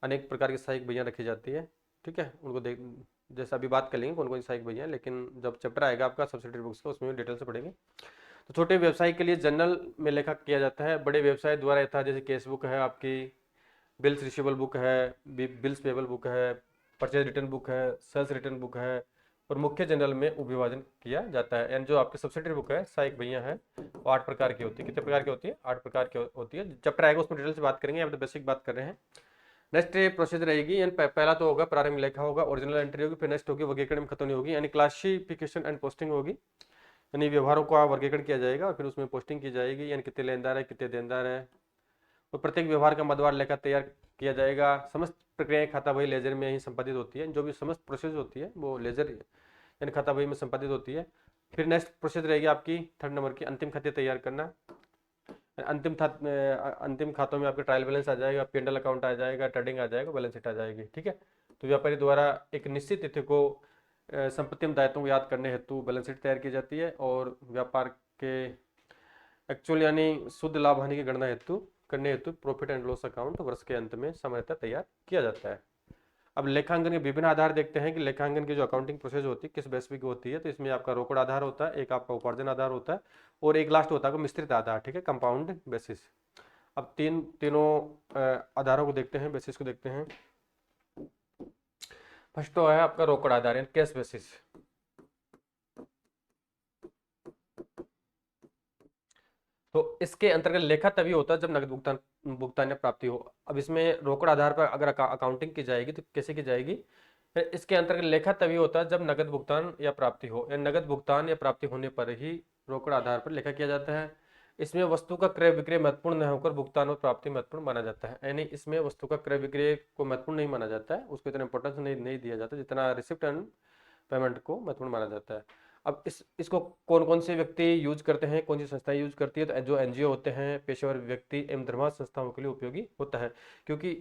अनेक प्रकार की सहायक बहियाँ रखी जाती है, ठीक है, उनको देख जैसा अभी बात कर लेंगे कौन कौन सी सहायक बहियाँ, लेकिन जब चैप्टर आएगा आपका सब्सिडरी बुक्स का उसमें डिटेल से पढ़ेंगे। तो छोटे व्यवसाय के लिए जनरल में लेखा किया जाता है। बड़े व्यवसाय द्वारा यथा जैसे केस बुक है आपकी, बिल्स रिसीवेबल बुक है, बिल्स पेबल बुक है, परचेज रिटर्न बुक है, सेल्स रिटर्न बुक है, और मुख्य जनरल में उपविभाजन किया जाता है। यानी जो आपकी सब्सिडरी बुक है, सहायक भैया है, वो 8 प्रकार की होती है। कितने प्रकार की होती है, 8 प्रकार की होती है। चैप्टर आएगा उसमें डिटेल से बात करेंगे, अब तो बेसिक बात कर रहे हैं। नेक्स्ट प्रोसेस रहेगी, यानी पहला तो होगा प्रारंभिक लेखा होगा, ओरिजिनल एंट्री होगी, फिर नेक्स्ट होगी वर्गीकरण में खतौनी होगी, यानी क्लासिफिकेशन एंड पोस्टिंग होगी, यानी व्यवहारों का वर्गीकरण किया जाएगा और फिर उसमें पोस्टिंग की जाएगी, यानी कितने लेनदार है कितने देनदार है, और प्रत्येक व्यवहार का मदवार लेखा तैयार किया जाएगा। समस्त प्रक्रियाएं खाता बही लेजर में ही संपादित होती है। जो भी समस्त प्रोसेस होती है वो लेजर यानी खाता बही में संपादित होती है। फिर नेक्स्ट प्रोसेस रहेगी आपकी 3rd नंबर की अंतिम खाते तैयार करना। अंतिम खातों में आपके ट्रायल बैलेंस आ जाएगा, P&L अकाउंट आ जाएगा, ट्रेडिंग आ जाएगा, बैलेंस शीट आ जाएगी, ठीक है। तो व्यापारी द्वारा एक निश्चित तिथि को संपत्ति एवं दायित्वों को याद करने हेतु बैलेंस शीट तैयार की जाती है, और व्यापार के एक्चुअल यानी शुद्ध लाभ हानि की गणना हेतु करने हेतु प्रॉफिट एंड लॉस अकाउंट वर्ष के अंत में सामान्यतः तैयार किया जाता है। अब लेखांकन के विभिन्न आधार देखते हैं कि लेखांकन की जो अकाउंटिंग प्रोसेस होती है किस बेस पे होती है। तो इसमें आपका रोकड़ आधार होता है, एक आपका उपार्जन आधार होता है, और एक लास्ट होता है मिश्रित आधार, ठीक है, कंपाउंड बेसिस। अब तीनों आधारों को देखते हैं, बेसिस को देखते हैं। फर्स्ट तो है आपका रोकड़ आधार यानी कैश बेसिस। तो इसके अंतर्गत लेखा तभी होता है जब नगद भुगतान या प्राप्ति हो। अब इसमें रोकड़ आधार पर अगर अकाउंटिंग की जाएगी तो कैसे की जाएगी, फिर इसके अंतर्गत लेखा तभी होता है जब नगद भुगतान या प्राप्ति हो, या नगद भुगतान या प्राप्ति होने पर ही रोकड़ आधार पर लेखा किया जाता है। इसमें वस्तु का क्रय विक्रय महत्वपूर्ण न होकर भुगतान और प्राप्ति महत्वपूर्ण माना जाता है, यानी इसमें वस्तु का क्रय विक्रय को महत्वपूर्ण नहीं माना जाता है, उसको इतना इंपॉर्टेंस नहीं दिया जाता जितना रिसिप्ट एंड पेमेंट को महत्वपूर्ण माना जाता है। अब इसको कौन कौन से व्यक्ति यूज करते हैं, कौन सी संस्थाएं यूज करती है, तो जो एनजीओ होते हैं, पेशेवर व्यक्ति एवं धर्मार्थ संस्थाओं के लिए उपयोगी होता है, क्योंकि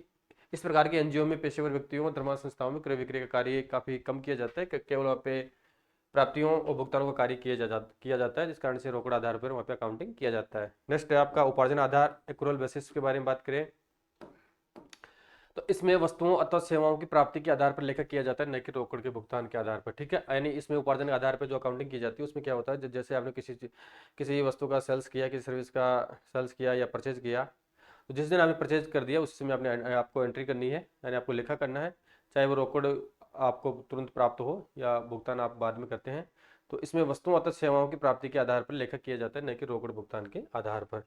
इस प्रकार के एनजीओ में पेशेवर व्यक्तियों और धर्मार्थ संस्थाओं में क्रय विक्रय का कार्य काफी कम किया जाता है, केवल वहाँ पे प्राप्तियों और भुगतानों का कार्य किया जाता है, जिस कारण से रोकड़ आधार पर वहाँ पे अकाउंटिंग किया जाता है। नेक्स्ट है आपका उपार्जन आधार, एक्रूअल बेसिस के बारे में बात करें तो इसमें वस्तुओं अथवा सेवाओं की प्राप्ति के आधार पर लेखा किया जाता है, न कि रोकड़ के भुगतान के आधार पर। ठीक है, यानी इसमें उपार्जन के आधार पर जो अकाउंटिंग की जाती है उसमें क्या होता है, जैसे आपने किसी वस्तु का सेल्स किया, किसी सर्विस का सेल्स किया या परचेज किया, तो जिस दिन आपने परचेज कर दिया उस समय आपने आपको एंट्री करनी है, यानी आपको लेखा करना है, चाहे वो रोकड़ आपको तुरंत प्राप्त हो या भुगतान आप बाद में करते हैं। तो इसमें वस्तुओं अथवा सेवाओं की प्राप्ति के आधार पर लेखा किया जाता है, न कि रोकड़ भुगतान के आधार पर।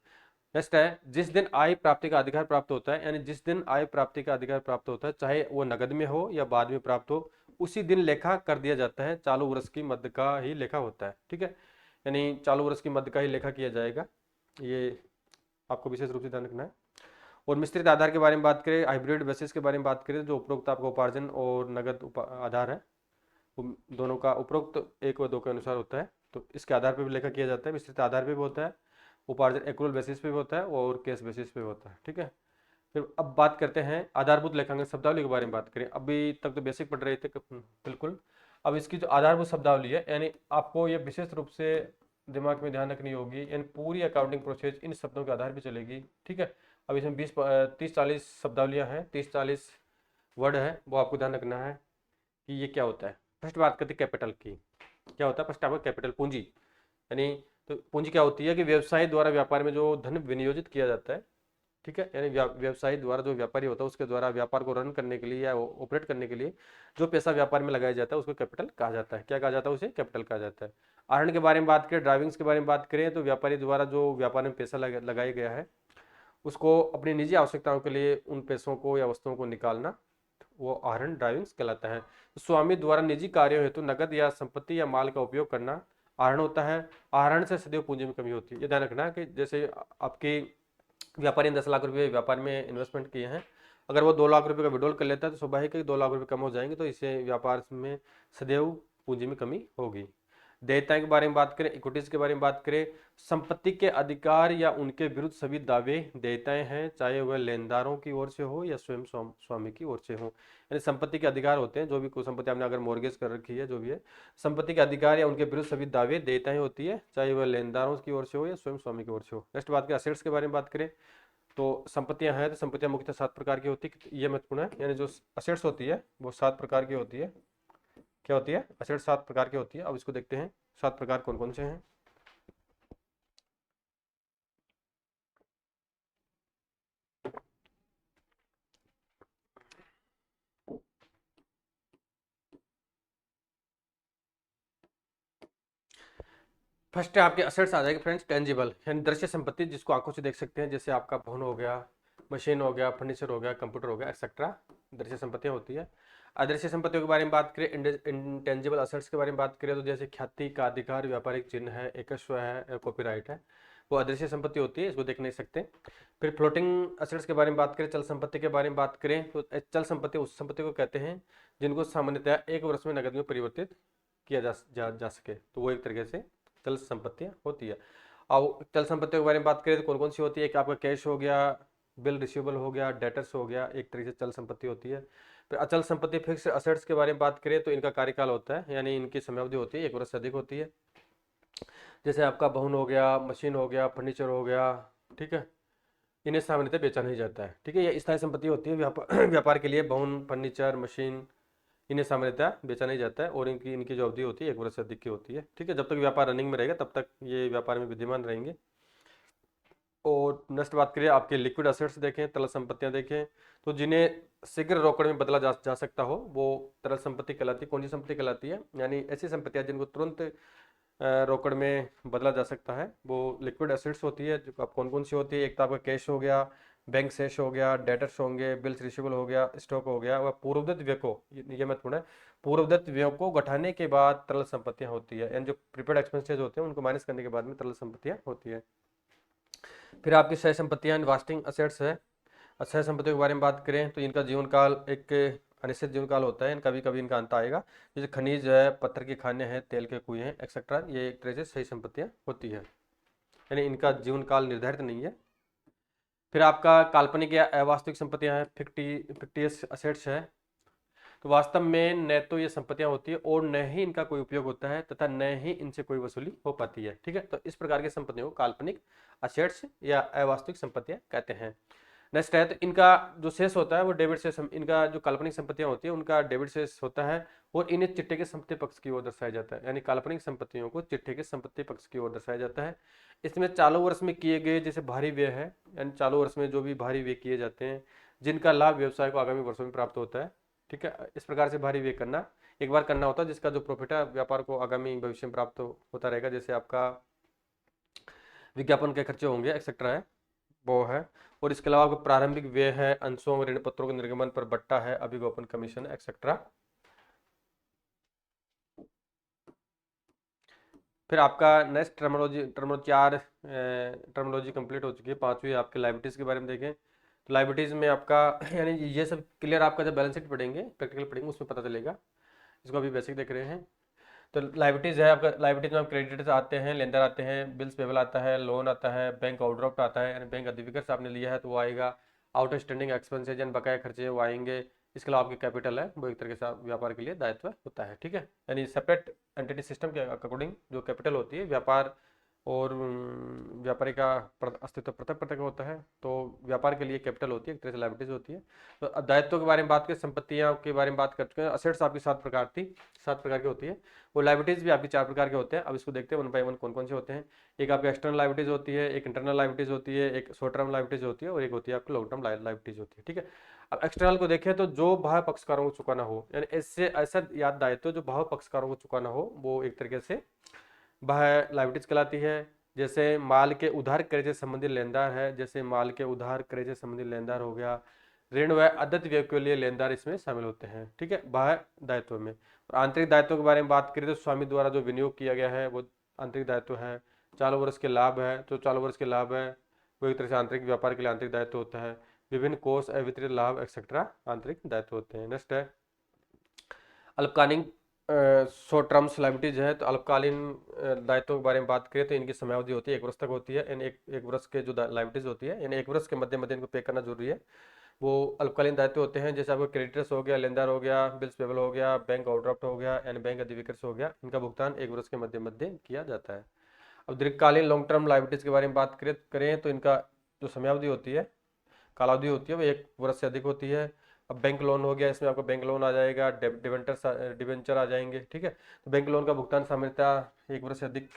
नेक्स्ट है, जिस दिन आय प्राप्ति का अधिकार प्राप्त होता है, यानी जिस दिन आय प्राप्ति का अधिकार प्राप्त होता है, चाहे वो नगद में हो या बाद में प्राप्त हो, उसी दिन लेखा कर दिया जाता है। चालू वर्ष की मध्य का ही लेखा होता है। ठीक है, यानी चालू वर्ष की मध्य का ही लेखा किया जाएगा, ये आपको विशेष रूप से ध्यान रखना है। और मिश्रित आधार के बारे में बात करें, हाइब्रिड बेसिस के बारे में बात करें, जो उपरोक्त आपका उपार्जन और नगद आधार है, दोनों का उपरोक्त 1 व 2 के अनुसार होता है, तो इसके आधार पर भी लेखा किया जाता है। मिश्रित आधार पर भी होता है, उपार्जन एक्रूअल बेसिस पे भी होता है और कैश बेसिस पे होता है। ठीक है, फिर अब बात करते हैं आधारभूत लेखांकन शब्दावली के बारे में। बात करें, अभी तक तो बेसिक पढ़ रहे थे बिल्कुल, अब इसकी जो आधारभूत शब्दावली है, यानी आपको ये विशेष रूप से दिमाग में ध्यान रखनी होगी, यानी पूरी अकाउंटिंग प्रोसेस इन शब्दों के आधार पर चलेगी। ठीक है, अब इसमें 30-40 शब्दावलियाँ हैं, 30-40 वर्ड है, वो आपको ध्यान रखना है कि ये क्या होता है। फर्स्ट बात करते हैं कैपिटल की। क्या होता है फर्स्ट आपका कैपिटल, पूंजी। यानी तो पूंजी क्या होती है कि व्यवसाय द्वारा व्यापार में जो धन विनियोजित किया जाता है। ठीक है, यानी व्यवसाय द्वारा जो व्यापारी होता है उसके द्वारा व्यापार को रन करने के लिए या ऑपरेट करने के लिए जो पैसा व्यापार में लगाया जाता है उसको कैपिटल कहा जाता है। क्या कहा जाता है, उसे कैपिटल कहा जाता है। आहरण के बारे में बात करें, ड्राइविंग्स के बारे में बात करें, तो व्यापारी द्वारा जो व्यापार में पैसा लगाया गया है उसको अपनी निजी आवश्यकताओं के लिए उन पैसों को या वस्तुओं को निकालना, वो आहरण ड्राइविंग्स कहलाता है। स्वामी द्वारा निजी कार्यों हेतु नगद या संपत्ति या माल का उपयोग करना आहरण होता है। आहरण से सदैव पूंजी में कमी होती है। ये ध्यान रखना कि जैसे आपके व्यापारी ने 10 लाख रुपए व्यापार में इन्वेस्टमेंट किए हैं, अगर वो 2 लाख रुपए का विड्रॉल कर लेता है तो स्वाभाविक है कि 2 लाख रुपए कम हो जाएंगे, तो इससे व्यापार में सदैव पूंजी में कमी होगी। देयताएं के बारे में बात करें, इक्विटीज के बारे में बात करें, संपत्ति के अधिकार या उनके विरुद्ध सभी दावे देयताएं हैं, चाहे वह लेनदारों की ओर से हो या स्वयं स्वामी की ओर से हो। यानी संपत्ति के अधिकार होते हैं, जो भी कोई संपत्ति आपने अगर मॉर्गेज कर रखी है, जो भी है, संपत्ति के अधिकार या उनके विरुद्ध सभी दावे देयताएं होती है, चाहे वह लेनदारों की ओर से हो या स्वयं स्वामी की ओर से हो। नेक्स्ट बात करें असेट्स के बारे में बात करें, तो संपत्तियां हैं, तो संपत्तियां मुख्यतः 7 प्रकार की होती है, ये महत्वपूर्ण है। यानी जो असेट्स होती है वो 7 प्रकार की होती है। क्या होती है, असेट्स 7 प्रकार की होती है। अब इसको देखते हैं 7 प्रकार कौन कौन से हैं। फर्स्ट है आपके असेट्स आ जाएंगे फ्रेंड्स, टेंजिबल यानी दृश्य संपत्ति, जिसको आंखों से देख सकते हैं, जैसे आपका भवन हो गया, मशीन हो गया, फर्नीचर हो गया, कंप्यूटर हो गया, एक्सेट्रा, दृश्य संपत्तियां होती है। अदृश्य संपत्तियों के बारे में बात करें, इंटेंजिबल असेट्स के बारे में बात करें, तो जैसे ख्याति का अधिकार, व्यापारिक चिन्ह है, एकस्व है, कॉपीराइट है, वो अदृश्य संपत्ति होती है, इसको देख नहीं सकते। फिर फ्लोटिंग असेट्स के बारे में बात करें, चल संपत्ति के बारे में बात करें, तो चल संपत्ति उस संपत्ति को कहते हैं जिनको सामान्यतः 1 वर्ष में नकद में परिवर्तित किया जा सके, तो वो एक तरीके से चल संपत्तियां होती है। अब चल संपत्तियों के बारे में बात करें तो कौन कौन सी होती है, कि आपका कैश हो गया, बिल रिसीवेबल हो गया, डेटर्स हो गया, एक तरीके से चल संपत्ति होती है। फिर अचल संपत्ति फिक्स असेट्स के बारे में बात करें तो इनका कार्यकाल होता है, यानी इनकी समयावधि होती है 1 वर्ष से अधिक होती है। जैसे आपका भवन हो गया, मशीन हो गया, फर्नीचर हो गया, ठीक है, इन्हें सामान्यतः बेचा नहीं जाता है। ठीक है, ये स्थायी संपत्ति होती है, व्यापार के लिए भवन, फर्नीचर, मशीन, इन्हें सामान्यतः बेचा नहीं जाता है, और इनकी इनकी जो अवधि होती है 1 वर्ष से अधिक की होती है। ठीक है, जब तक व्यापार रनिंग में रहेगा तब तक ये व्यापार में विद्यमान रहेंगे। और नेक्स्ट बात करिए आपके लिक्विड असेट्स देखें, तरल संपत्तियां देखें, तो जिन्हें शीघ्र रोकड़ में बदला जा सकता हो वो तरल संपत्ति कहलाती है। कौन सी संपत्ति कहलाती है, यानी ऐसी संपत्तियां जिनको तुरंत रोकड़ में बदला जा सकता है, वो लिक्विड एसेट्स होती है। जो आप कौन कौन सी होती है, एक तो आपका कैश हो गया, बैंक शेष हो गया, डेटर्स होंगे, बिल्स रिसीवेबल हो गया, स्टॉक हो गया, वह पूर्वदत्त व्यय को, ये महत्वपूर्ण है, पूर्वदत्त व्यय को घटाने के बाद तरल संपत्तियां होती है, यानी जो प्रीपेड एक्सपेंसेस होते हैं उनको माइनस करने के बाद में तरल संपत्तियां होती है। फिर आपकी सह संपत्तियां इन्वेस्टिंग असेट्स है। सह संपत्तियों के बारे में बात करें तो इनका जीवन काल एक अनिश्चित जीवन काल होता है, कभी कभी इनका अंत आएगा। जैसे खनिज है, पत्थर की खानें हैं, तेल के कुएं हैं, एक्सेट्रा, ये एक तरह से सही संपत्तियां होती है, यानी इनका जीवन काल निर्धारित नहीं है। फिर आपका काल्पनिक या अवास्तविक संपत्तियां हैं, फिक्टियस असेट्स है। तो वास्तव में न तो ये संपत्तियां होती है और न ही इनका कोई उपयोग होता है तथा न ही इनसे कोई वसूली हो पाती है। ठीक है, तो इस प्रकार की संपत्तियों को काल्पनिक असेट्स या अवास्तविक संपत्तियां कहते हैं। नेक्स्ट है, तो इनका जो शेष होता है वो डेबिट शेष, इनका जो काल्पनिक संपत्तियां होती है उनका डेबिट शेष होता है और इन्हें चिट्ठे के संपत्ति पक्ष की ओर दर्शाया जाता है, यानी काल्पनिक संपत्तियों को चिट्ठे के संपत्ति पक्ष की ओर दर्शाया जाता है। इसमें चालू वर्ष में किए गए जैसे भारी व्यय है, यानी चालू वर्ष में जो भी भारी व्यय किए जाते हैं जिनका लाभ व्यवसाय को आगामी वर्षों में प्राप्त होता है, ठीक है, इस प्रकार से भारी व्यय करना एक बार करना होता है, जिसका जो प्रॉफिट है व्यापार को आगामी भविष्य में प्राप्त होता रहेगा, जैसे आपका विज्ञापन के खर्चे होंगे एक्सेट्रा है वो है। और इसके अलावा आपका प्रारंभिक व्यय है, अंशों ऋण पत्रों के निर्गमन पर बट्टा है, अभिगोपन कमीशन एक्सेट्रा। फिर आपका नेक्स्ट टर्मोलॉजी चार टर्मोलॉजी कंप्लीट हो चुकी है। पांचवी आपके लाइबिलिटीज के बारे में देखें तो लाइबिलिटीज में आपका यानी ये सब क्लियर आपका जब बैलेंस शीट पढ़ेंगे प्रैक्टिकल पढ़ेंगे उसमें पता चलेगा, इसको अभी बेसिक देख रहे हैं। तो लाइबिलिटीज है आपका, लाइबिलिटीज में आप क्रेडिटर्स आते हैं, लेंदर आते हैं, बिल्स पेबल आता है, लोन आता है, बैंक ओवरड्राफ्ट आता है, यानी बैंक अधिविकृत आपने लिया है तो वो आएगा, आउट स्टैंडिंग एक्सपेंसेज यानी बकाया खर्चे वो आएंगे। इसके अलावा आपकी कैपिटल है वो एक तरीके से व्यापार के लिए दायित्व होता है, ठीक है, यानी सेपरेट एंटिटी सिस्टम के अकॉर्डिंग जो कैपिटल होती है व्यापार और व्यापारी का अस्तित्व पृथक पृथक होता है, तो व्यापार के लिए कैपिटल होती है, एक तरह से लायबिलिटीज होती है। तो दायित्व के बारे में बात करें, संपत्तियों के बारे में बात कर चुके हैं। असेट्स आपकी 7 प्रकार थी, 7 प्रकार की होती है, वो लायबिलिटीज भी आपकी 4 प्रकार के होते हैं। अब इसको देखते हैं वन बाय वन कौन कौन से होते हैं। एक आपकी एक्सटर्नल लायबिलिटीज होती है, एक इंटरनल लायबिलिटीज होती है, एक शॉर्ट टर्म लायबिलिटीज होती है और एक होती है आपकी लॉन्ग टर्म लायबिलिटीज होती है, ठीक है। अब एक्सटर्नल को देखें तो जो बाह्य पक्षकारों को चुकाना हो, यानी इससे ऐसा याद दायित्व जो बाह्य पक्षकारों को चुकाना हो वो एक तरीके से बाह्य लायबिलिटीज कहलाती है। जैसे माल के उधार क्रय से संबंधित लेनदार है, जैसे माल के उधार क्रय से संबंधित लेनदार हो गया, ऋण व अदत्त व्यय के लिए लेनदार इसमें शामिल होते हैं, ठीक है, बाह्य दायित्व में। और आंतरिक दायित्व के बारे में बात करें तो स्वामी द्वारा जो विनियोग किया गया है वो आंतरिक दायित्व है। चालू वर्ष के लाभ है, तो चालू वर्ष के लाभ है वो एक तरह से आंतरिक व्यापार के लिए आंतरिक दायित्व होता है। विभिन्न कोष अवितरित लाभ एक्सेट्रा आंतरिक दायित्व होते हैं। नेक्स्ट है अल्पकालीन शॉर्ट टर्म्स लायबिलिटीज है, तो अल्पकालीन दायित्वों के बारे में बात करें तो इनकी समयावधि होती है 1 वर्ष तक होती है, यानी एक वर्ष के जो लायबिलिटीज होती है यानी 1 वर्ष के मध्य मध्य इनको पे करना जरूरी है, वो अल्पकालीन दायित्व होते हैं। जैसे आपको क्रेडिटर्स हो गया, लेनदार हो गया, बिल्स पेबल हो गया, बैंक ओवरड्राफ्ट हो गया, यानी बैंक अधिविकृत हो गया, इनका भुगतान 1 वर्ष के मध्य मध्य किया जाता है। अब दीर्घकालीन लॉन्ग टर्म लायबिलिटीज के बारे में बात करें तो इनका जो समयावधि होती है, कालावधि होती है, वो 1 वर्ष से अधिक होती है। अब बैंक लोन हो गया, इसमें आपको बैंक लोन आ जाएगा, डिवेंचर आ जाएंगे, ठीक है। तो बैंक लोन का भुगतान सामान्यतः 1 वर्ष से अधिक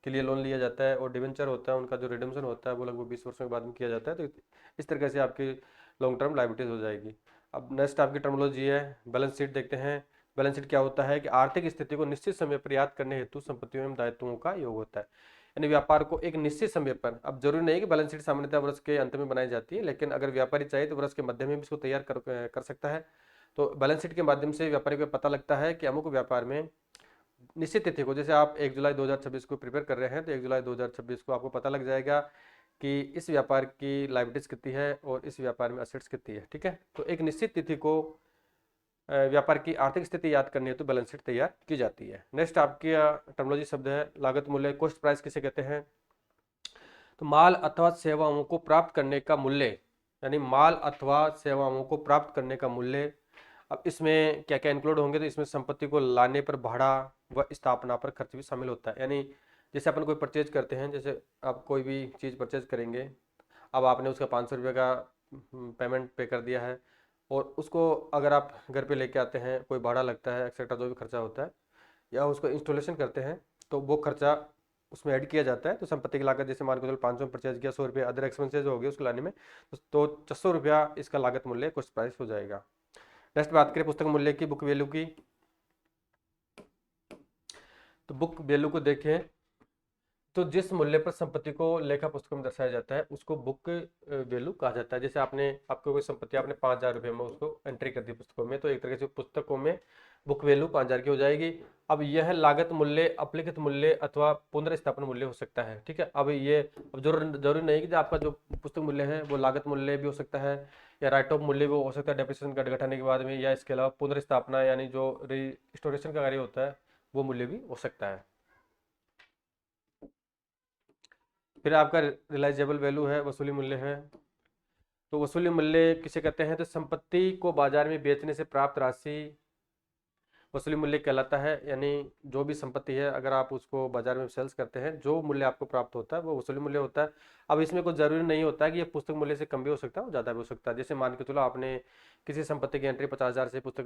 के लिए लोन लिया जाता है, और डिवेंचर होता है उनका जो रिडम्पशन होता है वो लगभग 20 वर्षों के बाद में किया जाता है। तो इस तरीके से आपकी लॉन्ग टर्म लायबिलिटीज हो जाएगी। अब नेक्स्ट आपकी टर्मोलॉजी है बैलेंस शीट, देखते हैं बैलेंस शीट क्या होता है कि आर्थिक स्थिति को निश्चित समय पर याद करने हेतु संपत्तियों एवं दायित्वों का योग होता है, यानी व्यापार को एक निश्चित समय पर, अब जरूरी नहीं कि बैलेंस शीट सामान्यतः वर्ष के अंत में बनाई जाती है, लेकिन अगर व्यापारी चाहे तो वर्ष के मध्य में भी इसको तैयार कर सकता है। तो बैलेंस शीट के माध्यम से व्यापारी को पता लगता है कि अमुक व्यापार में निश्चित तिथि को, जैसे आप 1 जुलाई 2026 को प्रिपेयर कर रहे हैं तो 1 जुलाई 2026 को आपको पता लग जाएगा कि इस व्यापार की लायबिलिटीज कितनी है और इस व्यापार में असेट्स कितनी है, ठीक है। तो एक निश्चित तिथि को व्यापार की आर्थिक स्थिति याद करनी है तो बैलेंस शीट तैयार की जाती है। नेक्स्ट आपकी टर्मोलॉजी शब्द है लागत मूल्य, कॉस्ट प्राइस किसे कहते हैं। तो माल अथवा सेवाओं को प्राप्त करने का मूल्य, यानी माल अथवा सेवाओं को प्राप्त करने का मूल्य। अब इसमें क्या क्या इंक्लूड होंगे, तो इसमें संपत्ति को लाने पर भाड़ा व स्थापना पर खर्च भी शामिल होता है। यानी जैसे अपन कोई परचेज करते हैं, जैसे आप कोई भी चीज़ परचेज करेंगे, अब आपने उसका 500 रुपये का पेमेंट पे कर दिया है, और उसको अगर आप घर पे लेके आते हैं कोई भाड़ा लगता है एक्सेट्रा जो भी खर्चा होता है, या उसको इंस्टॉलेशन करते हैं तो वो खर्चा उसमें ऐड किया जाता है। तो संपत्ति की लागत जैसे मान के चलो 500 में परचेज किया, 100 रुपये अदर एक्सपेंसेज हो गए उसको लाने में, तो 600 रुपया इसका लागत मूल्य कॉस्ट प्राइस हो जाएगा। नेक्स्ट बात करें पुस्तक मूल्य की, बुक वैल्यू की। तो बुक वैल्यू को देखें तो जिस मूल्य पर संपत्ति को लेखा पुस्तकों में दर्शाया जाता है उसको बुक वैल्यू कहा जाता है। जैसे आपको कोई संपत्ति आपने 5,000 रुपये में उसको एंट्री कर दी पुस्तकों में, तो एक तरीके से पुस्तकों में बुक वैल्यू 5,000 की हो जाएगी। अब यह लागत मूल्य, अपलिखित मूल्य अथवा पुनर्स्थापन मूल्य हो सकता है, ठीक है। अब ये जरूरी नहीं कि आपका जो पुस्तक मूल्य है वो लागत मूल्य भी हो सकता है, या राइट ऑफ मूल्य भी हो सकता है डेप्रिसिएशन घटाने के बाद में, या इसके अलावा पुनर्स्थापना यानी जो रिस्टोरेशन का कार्य होता है वो मूल्य भी हो सकता है। फिर आपका रिलाइजेबल वैल्यू है, वसूली मूल्य है। तो वसूली मूल्य किसे कहते हैं, तो संपत्ति को बाजार में बेचने से प्राप्त राशि वसूली मूल्य कहलाता है, यानी जो भी संपत्ति है अगर आप उसको बाजार में सेल्स करते हैं, जो मूल्य आपको प्राप्त होता है वो वसूली मूल्य होता है। अब इसमें कोई जरूरी नहीं होता है कि ये पुस्तक मूल्य से कम भी हो सकता है और ज़्यादा भी हो सकता है। जैसे मान के चलो आपने किसी संपत्ति की एंट्री 50,000 से पुस्तक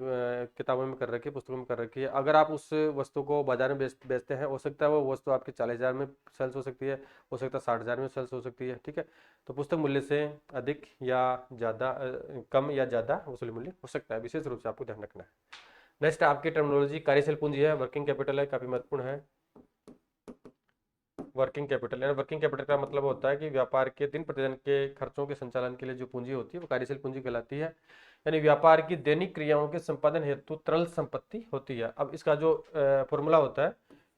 किताबों में कर रखी है, पुस्तकों में कर रखी है, अगर आप उस वस्तु को बाजार में बेचते हैं, हो सकता है वो वस्तु आपकी 40,000 में सेल्स हो सकती है, हो सकता है 60,000 में सेल्स हो सकती है। ठीक है, तो पुस्तक मूल्य से अधिक या ज़्यादा कम या ज़्यादा वसूली मूल्य हो सकता है, विशेष रूप से आपको ध्यान रखना है। नेक्स्ट आपकी टर्मिनोलॉजी कार्यशील पूंजी है, वर्किंग कैपिटल है, काफी महत्वपूर्ण है। वर्किंग कैपिटल यानी वर्किंग कैपिटल का मतलब होता है कि व्यापार के दिन प्रतिदिन के खर्चों के संचालन के लिए जो पूंजी होती है वो कार्यशील पूंजी कहलाती है। यानी व्यापार की दैनिक क्रियाओं के संपादन हेतु तरल संपत्ति होती है। अब इसका जो फॉर्मूला होता है,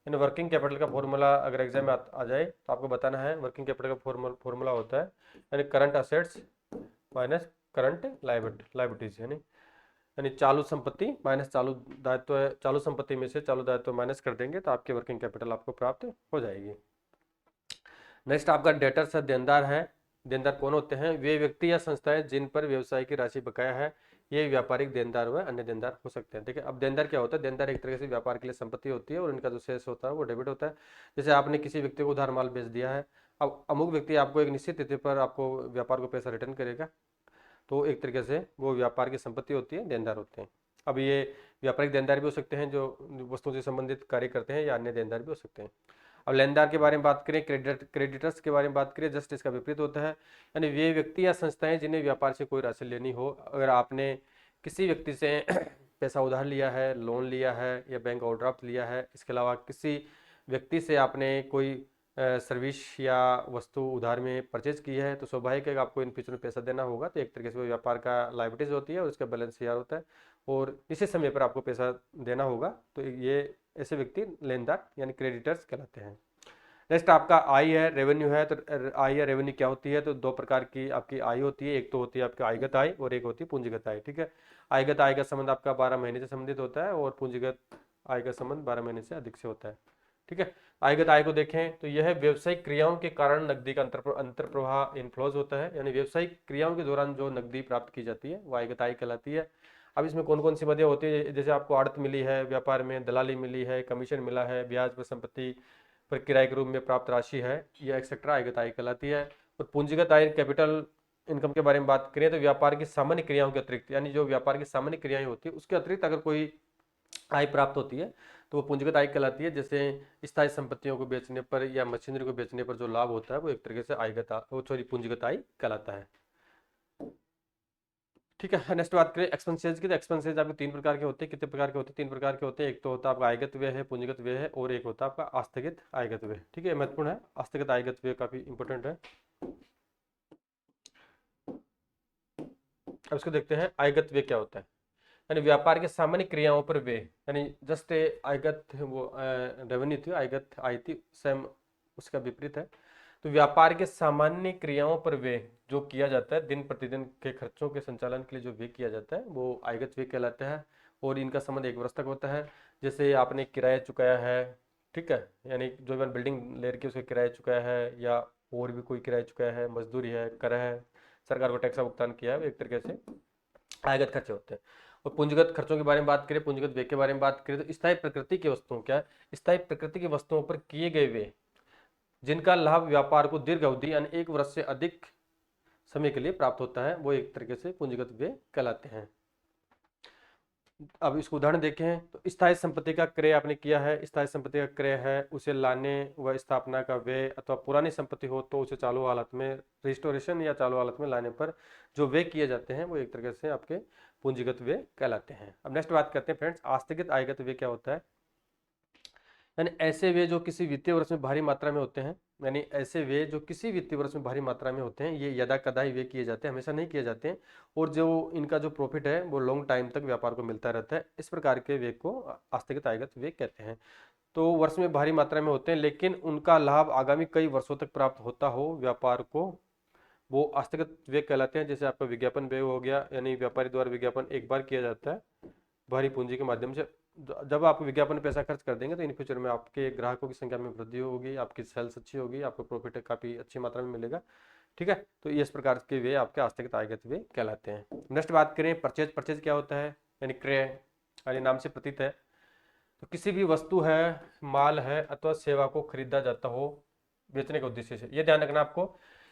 यानी वर्किंग कैपिटल का फॉर्मूला अगर एग्जाम में आ जाए तो आपको बताना है। वर्किंग कैपिटल का फॉर्मूला होता है यानी current assets minus current liabilities, यानी चालू संपत्ति माइनस चालू दायित्व है, चालू संपत्ति में से चालू दायित्व माइनस कर देंगे तो आपकी वर्किंग कैपिटल आपको प्राप्त हो जाएगी। नेक्स्ट आपका डेटर्स है, देनदार है। देनदार कौन होते हैं? वे व्यक्ति या संस्थाएं जिन पर व्यवसाय की राशि बकाया है, ये व्यापारिक देनदार व अन्य देनदार हो सकते हैं। ठीक है, अब देनदार क्या होता है? देनदार एक तरह से व्यापार के लिए संपत्ति होती है और इनका जो शेष होता है वो डेबिट होता है। जैसे आपने किसी व्यक्ति को उधार माल बेच दिया है, अब अमुक व्यक्ति आपको एक निश्चित तिथि पर आपको व्यापार को पैसा रिटर्न करेगा, तो एक तरीके से वो व्यापार की संपत्ति होती है, देनदार होते हैं। अब ये व्यापारिक देनदार भी हो सकते हैं जो वस्तुओं से संबंधित कार्य करते हैं, या अन्य देनदार भी हो सकते हैं। अब लेनदार के बारे में बात करें, क्रेडिटर्स के बारे में बात करें, जस्ट इसका विपरीत होता है। यानी वे व्यक्ति या संस्थाएं जिन्हें व्यापार से कोई राशि लेनी हो, अगर आपने किसी व्यक्ति से पैसा उधार लिया है, लोन लिया है या बैंक ओवरड्राफ्ट लिया है, इसके अलावा किसी व्यक्ति से आपने कोई सर्विस या वस्तु उधार में परचेज की है, तो स्वाभाविक है कि आपको इन फ्यूचर में पैसा देना होगा। तो एक तरीके से वो व्यापार का लाइबिलिटीज होती है और उसका बैलेंस तैयार होता है और इसी समय पर आपको पैसा देना होगा। तो ये ऐसे व्यक्ति लेनदार यानी क्रेडिटर्स कहलाते हैं। नेक्स्ट आपका आय है, रेवेन्यू है। तो आय या रेवेन्यू क्या होती है? तो दो प्रकार की आपकी आय होती है, एक तो होती है आपकी आयगत आय और एक होती है पूंजीगत आय। ठीक है, आयगत आय का संबंध आपका 12 महीने से संबंधित होता है और पूंजीगत आय का संबंध 12 महीने से अधिक से होता है। ठीक है, आयगत आय को देखें तो यह व्यवसायिक क्रियाओं के कारण नकदी का अंतर प्रवाह इनफ्लोज होता है, यानी व्यवसायिक क्रियाओं के दौरान जो नकदी प्राप्त की जाती है वो आयगत आय कहलाती है। अब इसमें कौन कौन सी मदें होती है? जैसे आपको आड़त मिली है व्यापार में, दलाली मिली है, कमीशन मिला है, ब्याज पर संपत्ति पर किराए के रूप में प्राप्त राशि है, यह एक्सेट्रा आयगत आय कहलाती है। और पूंजीगत आय कैपिटल इनकम के बारे में बात करें तो व्यापार की सामान्य क्रियाओं के अतिरिक्त, यानी जो व्यापार की सामान्य क्रियाएं होती है उसके अतिरिक्त अगर कोई आय प्राप्त होती है तो वो पूंजीगत आय कहलाती है। जैसे स्थायी संपत्तियों को बेचने पर या मशीनरी को बेचने पर जो लाभ होता है वो एक तरीके से पूंजीगत आय कहलाता है। ठीक है, नेक्स्ट बात करें एक्सपेंसेज की। तो एक्सपेंसेज आपके तीन प्रकार के होते हैं। कितने प्रकार के होते हैं? तीन प्रकार के होते हैं। एक तो होता है आपका आयगत व्यय है, पूंजीगत व्यय है और एक होता है आपका आस्थगित आयगत व्यय। ठीक है, महत्वपूर्ण है। आस्थगित आयगत व्यय काफी इंपॉर्टेंट है। अब इसको देखते हैं, आयगत व्यय क्या होता है। यानी व्यापार के सामान्य क्रियाओं पर व्यय, यानी जस्ट आयगत वो रेवेन्यू थी, आयगत आय थी, सेम उसका विपरीत है। तो व्यापार के सामान्य क्रियाओं पर व्यय जो किया जाता है, दिन प्रतिदिन के खर्चों के संचालन के लिए जो व्यय किया जाता है वो आयगत व्यय कहलाता है और इनका संबंध एक वर्ष तक होता है। जैसे आपने किराया चुकाया है, ठीक है, यानी जो भी बिल्डिंग ले रखी है उसका किराया चुकाया है या और भी कोई किराया चुकाया है, मजदूरी है, कर है, सरकार को टैक्स का भुगतान किया है, वो एक तरीके से आयगत खर्चे होते हैं। और पूंजीगत खर्चों के बारे में बात करें, पूंजीगत व्यय के बारे में बात करें तो स्थायी प्रकृति की वस्तुओं, क्या स्थायी प्रकृति की वस्तुओं पर किए गए व्यय जिनका लाभ व्यापार को दीर्घ अवधि यानी एक वर्ष से अधिक समय के लिए प्राप्त होता है, वो एक तरीके से पूंजीगत व्यय कहलाते हैं। अब इसको उदाहरण देखें तो स्थायी संपत्ति का क्रय आपने किया है, स्थायी संपत्ति का क्रय है, उसे लाने व स्थापना का व्यय, अथवा पुरानी संपत्ति हो तो उसे चालू हालत में रिस्टोरेशन या चालू हालत में लाने पर जो व्यय किए जाते हैं वो एक तरीके से आपके पूंजीगत व्यय कहलाते हैं। अब नेक्स्ट बात करते हैं फ्रेंड्स, आस्थगित आयगत व्यय क्या होता है। यानी ऐसे व्यय जो किसी वित्तीय वर्ष में भारी मात्रा में होते हैं, यानी ऐसे व्यय जो किसी वित्तीय वर्ष में भारी मात्रा में होते हैं, ये यदा कदा ही व्यय किए जाते हैं, हमेशा नहीं किए जाते हैं। और जो इनका जो प्रॉफिट है वो लॉन्ग टाइम तक व्यापार को मिलता रहता है। इस प्रकार के व्यय को आस्थगित आयगत व्यय कहते हैं। तो वर्ष में भारी मात्रा में होते हैं लेकिन उनका लाभ आगामी कई वर्षों तक प्राप्त होता हो व्यापार को, वो आस्थगित व्यय कहलाते हैं। जैसे आपका विज्ञापन व्यय हो गया, यानी व्यापारी द्वारा विज्ञापन एक बार किया जाता है भारी पूंजी के माध्यम से। जब आप विज्ञापन में पैसा खर्च कर देंगे तो इन फ्यूचर में आपके ग्राहकों की संख्या में वृद्धि होगी, आपकी सेल्स अच्छी होगी, आपको प्रॉफिट काफी अच्छी मात्रा में मिलेगा। ठीक है, तो इस प्रकार के वे आपके आस्थगित आयगत वे कहलाते हैं। नेक्स्ट बात करें परचेज। परचेज क्या होता है? यानी क्रय, यानी नाम से प्रतीत है। तो किसी भी वस्तु है, माल है अथवा सेवा को खरीदा जाता हो बेचने के उद्देश्य से, ये ध्यान रखना आपको।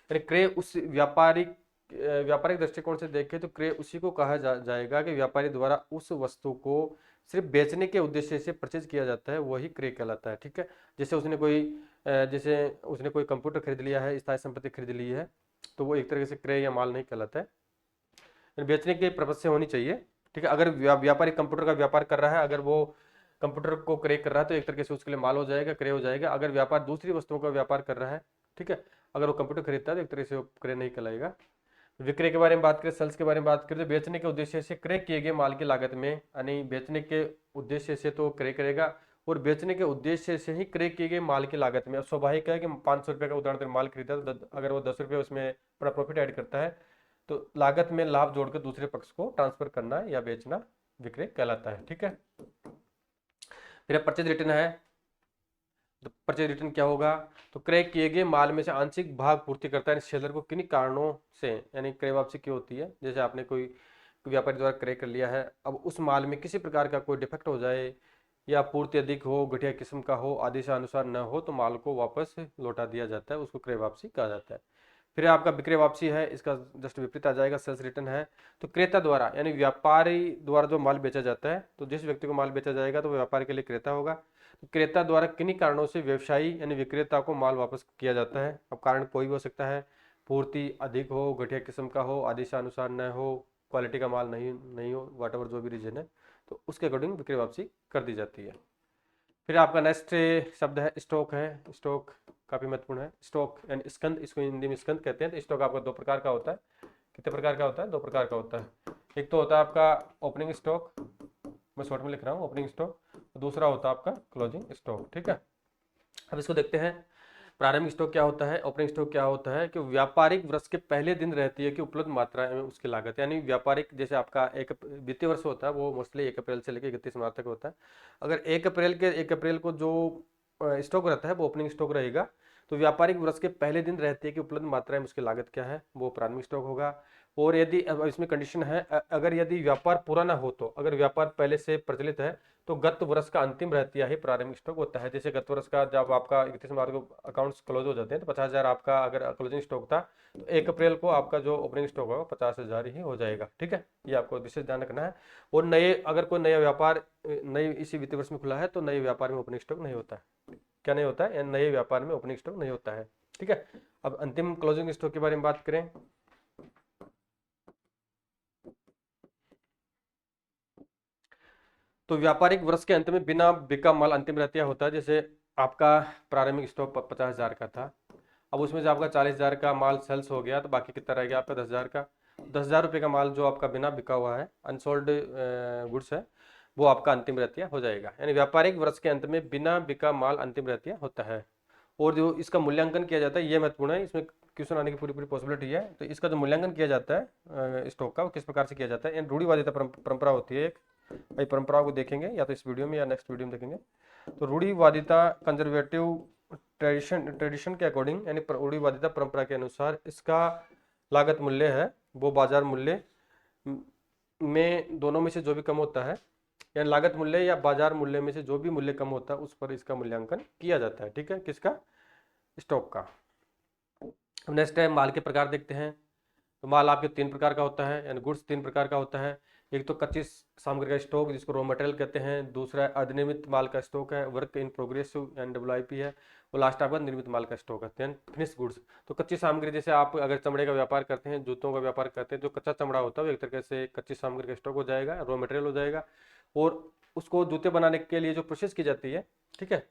यानी क्रय उस व्यापारिक दृष्टिकोण से देखें तो क्रय उसी को कहा जाएगा कि व्यापारी द्वारा उस वस्तु को सिर्फ बेचने के उद्देश्य से परचेज किया जाता है, वही क्रय कहलाता है। ठीक है, जैसे उसने कोई कंप्यूटर खरीद लिया है, स्थायी संपत्ति खरीद ली है, तो वो एक तरह से क्रय या माल नहीं कहलाता है, बेचने के पर्पज से होनी चाहिए। ठीक है, अगर व्यापारी कंप्यूटर का व्यापार कर रहा है, अगर वो कंप्यूटर को क्रय कर रहा है तो एक तरीके से उसके लिए माल हो जाएगा, क्रय हो जाएगा। अगर व्यापार दूसरी वस्तुओं का व्यापार कर रहा है, ठीक है, अगर वो कंप्यूटर खरीदता है तो एक तरह से वो क्रय नहीं कहलाएगा। विक्रय के बारे में बात करें, सेल्स के बारे में बात करें, तो बेचने के उद्देश्य से क्रय किए गए माल की लागत में, यानी बेचने के उद्देश्य से तो क्रय करेगा, और बेचने के उद्देश्य से ही क्रय किए गए माल की लागत में। अब स्वाभाविक है कि 500 रुपये का उदाहरण माल खरीदा तो अगर वो 10 रुपये उसमें अपना प्रॉफिट ऐड करता है तो लागत में लाभ जोड़कर दूसरे पक्ष को ट्रांसफर करना या बेचना विक्रय कहलाता है। ठीक है, फिर परचेज रिटर्न है। तो परचेज रिटर्न क्या होगा, तो क्रय किए गए माल में से आंशिक भाग पूर्ति करता है सेलर को किन्हीं कारणों से, यानी क्रय वापसी क्यों होती है, जैसे आपने कोई व्यापारी द्वारा क्रय कर लिया है, अब उस माल में किसी प्रकार का कोई डिफेक्ट हो जाए या पूर्ति अधिक हो, घटिया किस्म का हो, आदेश अनुसार न हो, तो माल को वापस लौटा दिया जाता है, उसको क्रय वापसी कहा जाता है। फिर आपका विक्रय वापसी है, इसका जस्ट विपरीत आ जाएगा, सेल्स रिटर्न है। तो क्रेता द्वारा यानी व्यापारी द्वारा जो माल बेचा जाता है, तो जिस व्यक्ति को माल बेचा जाएगा तो वो व्यापार के लिए क्रेता होगा। तो क्रेता द्वारा किन्हीं कारणों से व्यवसायी यानी विक्रेता को माल वापस किया जाता है। अब कारण कोई भी हो सकता है, पूर्ति अधिक हो, घटिया किस्म का हो, आदेशानुसार न हो, क्वालिटी का माल नहीं नहीं हो, वाट एवर जो भी रीजन है, तो उसके अकॉर्डिंग विक्रय वापसी कर दी जाती है। फिर आपका नेक्स्ट शब्द है स्टॉक है। स्टॉक काफी महत्वपूर्ण है। स्टॉक यानी स्कंद, इसको हिंदी में स्कंद कहते हैं। तो स्टॉक आपका दो प्रकार का होता है। कितने प्रकार का होता है? दो प्रकार का होता है। एक तो होता है आपका ओपनिंग स्टॉक, मैं शॉर्ट में लिख रहा हूँ ओपनिंग स्टॉक, दूसरा होता है आपका क्लोजिंग स्टॉक। ठीक है, अब इसको देखते हैं। प्रारंभिक स्टॉक क्या होता है, ओपनिंग स्टॉक क्या होता है, कि व्यापारिक वर्ष के पहले दिन रहती है कि उपलब्ध मात्रा में उसकी लागत, यानी व्यापारिक जैसे आपका एक वित्तीय वर्ष होता है वो मोस्टली 1 अप्रैल से लेकर 31 मार्च तक होता है। अगर 1 अप्रैल को जो स्टॉक रहता है वो ओपनिंग स्टॉक रहेगा। तो व्यापारिक वर्ष के पहले दिन रहती है कि उपलब्ध मात्रा में उसकी लागत क्या है, वो प्रारंभिक स्टॉक होगा। और यदि अब इसमें कंडीशन है, अगर यदि व्यापार पूरा ना हो, तो अगर व्यापार पहले से प्रचलित है तो गत वर्ष का अंतिम रहतिया ही प्रारंभिक स्टॉक होता है। जैसे गत वर्ष का जब आपका 31 मार्च को अकाउंट्स क्लोज हो जाते हैं तो 50,000 आपका अगर क्लोजिंग स्टॉक था, तो 1 अप्रैल को आपका जो ओपनिंग स्टॉक होगा 50,000 ही हो जाएगा। ठीक है, ये आपको विशेष ध्यान रखना है। और अगर कोई नया व्यापार नई इसी वित्तीय वर्ष में खुला है तो नए व्यापार में ओपनिंग स्टॉक नहीं होता है। क्या नहीं होता है? नए व्यापार में ओपनिंग स्टॉक नहीं होता है। ठीक है, अब अंतिम क्लोजिंग स्टॉक के बारे में बात करें। तो व्यापारिक वर्ष के अंत में बिना बिका माल अंतिम रहतिया होता है। जैसे आपका प्रारंभिक स्टॉक 50,000 का था, अब उसमें से आपका 40,000 का माल सेल्स हो गया, तो बाकी कितना रह गया आपका 10,000 का। 10,000 रुपये का माल जो आपका बिना बिका हुआ है, अनसोल्ड गुड्स है, वो आपका अंतिम रहतिया हो जाएगा। यानी व्यापारिक वर्ष के अंत में बिना बिका माल अंतिम रहतिया होता है। और जो इसका मूल्यांकन किया जाता है, ये महत्वपूर्ण है, इसमें क्वेश्चन आने की पूरी पूरी पॉसिबिलिटी है। तो इसका जो मूल्यांकन किया जाता है स्टॉक का, वो किस प्रकार से किया जाता है? यानी रूढ़िवादिता परंपरा होती है एक, भाई परंपराओं को देखेंगे या तो इस वीडियो में या नेक्स्ट वीडियो में देखेंगे। तो रूढ़िवादिता कंजर्वेटिव ट्रेडिशन के अकॉर्डिंग, यानी रूढ़िवादिता परंपरा के अनुसार इसका लागत मूल्य है वो बाजार मूल्य में दोनों में से जो भी कम होता है, यानी लागत मूल्य या बाजार मूल्य में से जो भी मूल्य कम होता है उस पर इसका मूल्यांकन किया जाता है। ठीक है, किसका? स्टॉक का। नेक्स्ट है माल के प्रकार देखते हैं। तो माल आपके 3 प्रकार का होता है, यानी गुड्स 3 प्रकार का होता है। एक तो कच्ची सामग्री का स्टॉक जिसको रॉ मटेरियल कहते हैं, दूसरा अर्धनिर्मित माल का स्टॉक है, वर्क इन प्रोग्रेस यानी WIP है, और लास्ट आपका निर्मित माल का स्टॉक है, फिनिश गुड्स। तो कच्ची सामग्री जैसे आप अगर चमड़े का व्यापार करते हैं, जूतों का व्यापार करते हैं, जो कच्चा चमड़ा होता है वो एक तरीके से कच्ची सामग्री का स्टॉक हो जाएगा, रॉ मटेरियल हो जाएगा। और उसको जूते बनाने के लिए जो प्रोसेस की जाती है, ठीक है,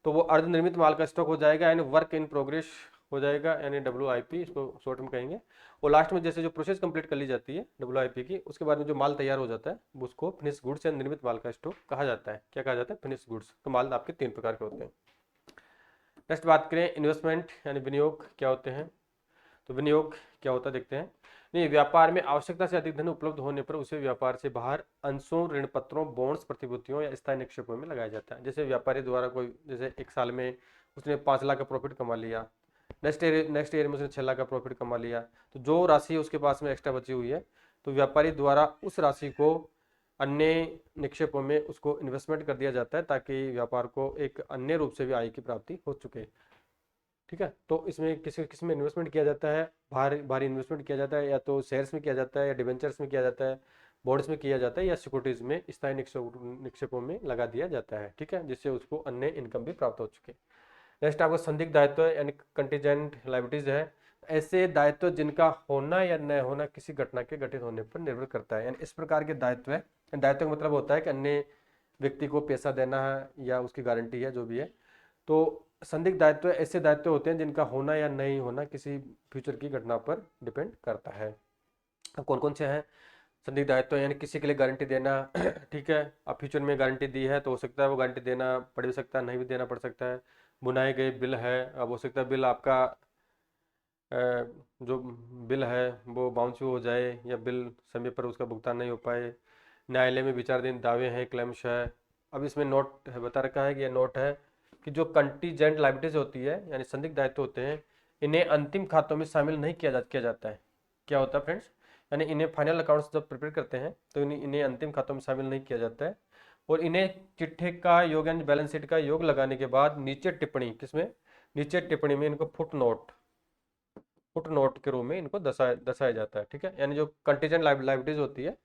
तो वो अर्धनिर्मित माल का स्टॉक हो जाएगा, यानी वर्क इन प्रोग्रेस हो जाएगा, यानी WIP इसको शॉर्ट में कहेंगे। और लास्ट में जैसे जो प्रोसेस कंप्लीट कर ली जाती है WIP की, उसके बाद में जो माल तैयार हो जाता है उसको फिनिश गुड्स या निर्मित माल का स्टॉक कहा जाता है। क्या कहा जाता है? Finish goods. तो माल आपके 3 प्रकार के होते हैं। नेक्स्ट बात करें इन्वेस्टमेंट यानी विनियोग क्या होते हैं। तो विनियोग क्या होता है देखते हैं। नहीं, व्यापार में आवश्यकता से अधिक धन उपलब्ध होने पर उसे व्यापार से बाहर अंशों, ऋण पत्रों, बॉन्ड्स, प्रतिभूतियों या स्थायी निक्षेपों में लगाया जाता है। जैसे व्यापारी द्वारा कोई जैसे 1 साल में उसने 5 लाख का प्रॉफिट कमा लिया, नेक्स्ट ईयर में उसने 6 लाख का प्रॉफिट कमा लिया, तो जो राशि उसके पास में एक्स्ट्रा बची हुई है तो व्यापारी द्वारा उस राशि को अन्य निक्षेपों में उसको इन्वेस्टमेंट कर दिया जाता है ताकि व्यापार को एक अन्य रूप से भी आय की प्राप्ति हो चुके। ठीक है, तो इसमें किसी किस में इन्वेस्टमेंट किया जाता है, भारी भारी इन्वेस्टमेंट किया जाता है, या तो शेयर्स में किया जाता है, या डिबेंचर्स में किया जाता है, बॉन्ड्स में किया जाता है, या सिक्योरिटीज में स्थायी निक्षेपों में लगा दिया जाता है। ठीक है, जिससे उसको अन्य इनकम भी प्राप्त हो चुके। नेक्स्ट आपका संदिग्ध दायित्व यानी कंटीजेंट लाइबिलिटीज है। ऐसे दायित्व जिनका होना या न होना किसी घटना के घटित होने पर निर्भर करता है, यानी इस प्रकार के दायित्व है। दायित्व का मतलब होता है कि अन्य व्यक्ति को पैसा देना है या उसकी गारंटी है, जो भी है। तो संदिग्ध दायित्व ऐसे दायित्व होते हैं जिनका होना या नहीं होना किसी फ्यूचर की घटना पर डिपेंड करता है। अब कौन कौन से हैं संदिग्ध दायित्व, यानी किसी के लिए गारंटी देना। ठीक है, अब फ्यूचर में गारंटी दी है तो हो सकता है वो गारंटी देना पड़ भी सकता है, नहीं भी देना पड़ सकता है। बुनाए गए बिल है, अब हो सकता है बिल आपका जो बिल है वो बाउंस हो जाए, या बिल समय पर उसका भुगतान नहीं हो पाए। न्यायालय में विचाराधीन दावे हैं, क्लेम्स है। अब इसमें नोट है, बता रखा है कि यह नोट है कि जो कंटीजेंट लाइबिलिटीज होती है यानी संदिग्ध दायित्व होते हैं, इन्हें अंतिम खातों में शामिल नहीं किया जाता है। क्या होता है फ्रेंड्स, यानी इन्हें फाइनल अकाउंट्स जब प्रिपेयर करते हैं तो इन्हें अंतिम खातों में शामिल नहीं किया जाता है, और इन्हें चिट्ठे का योग यानी बैलेंस शीट का योग लगाने के बाद नीचे टिप्पणी, किसमें, नीचे टिप्पणी में इनको फुट नोट के रूप में इनको दर्शाया जाता है। ठीक है, यानी जो कंटीजेंट लाइबिलिटीज होती है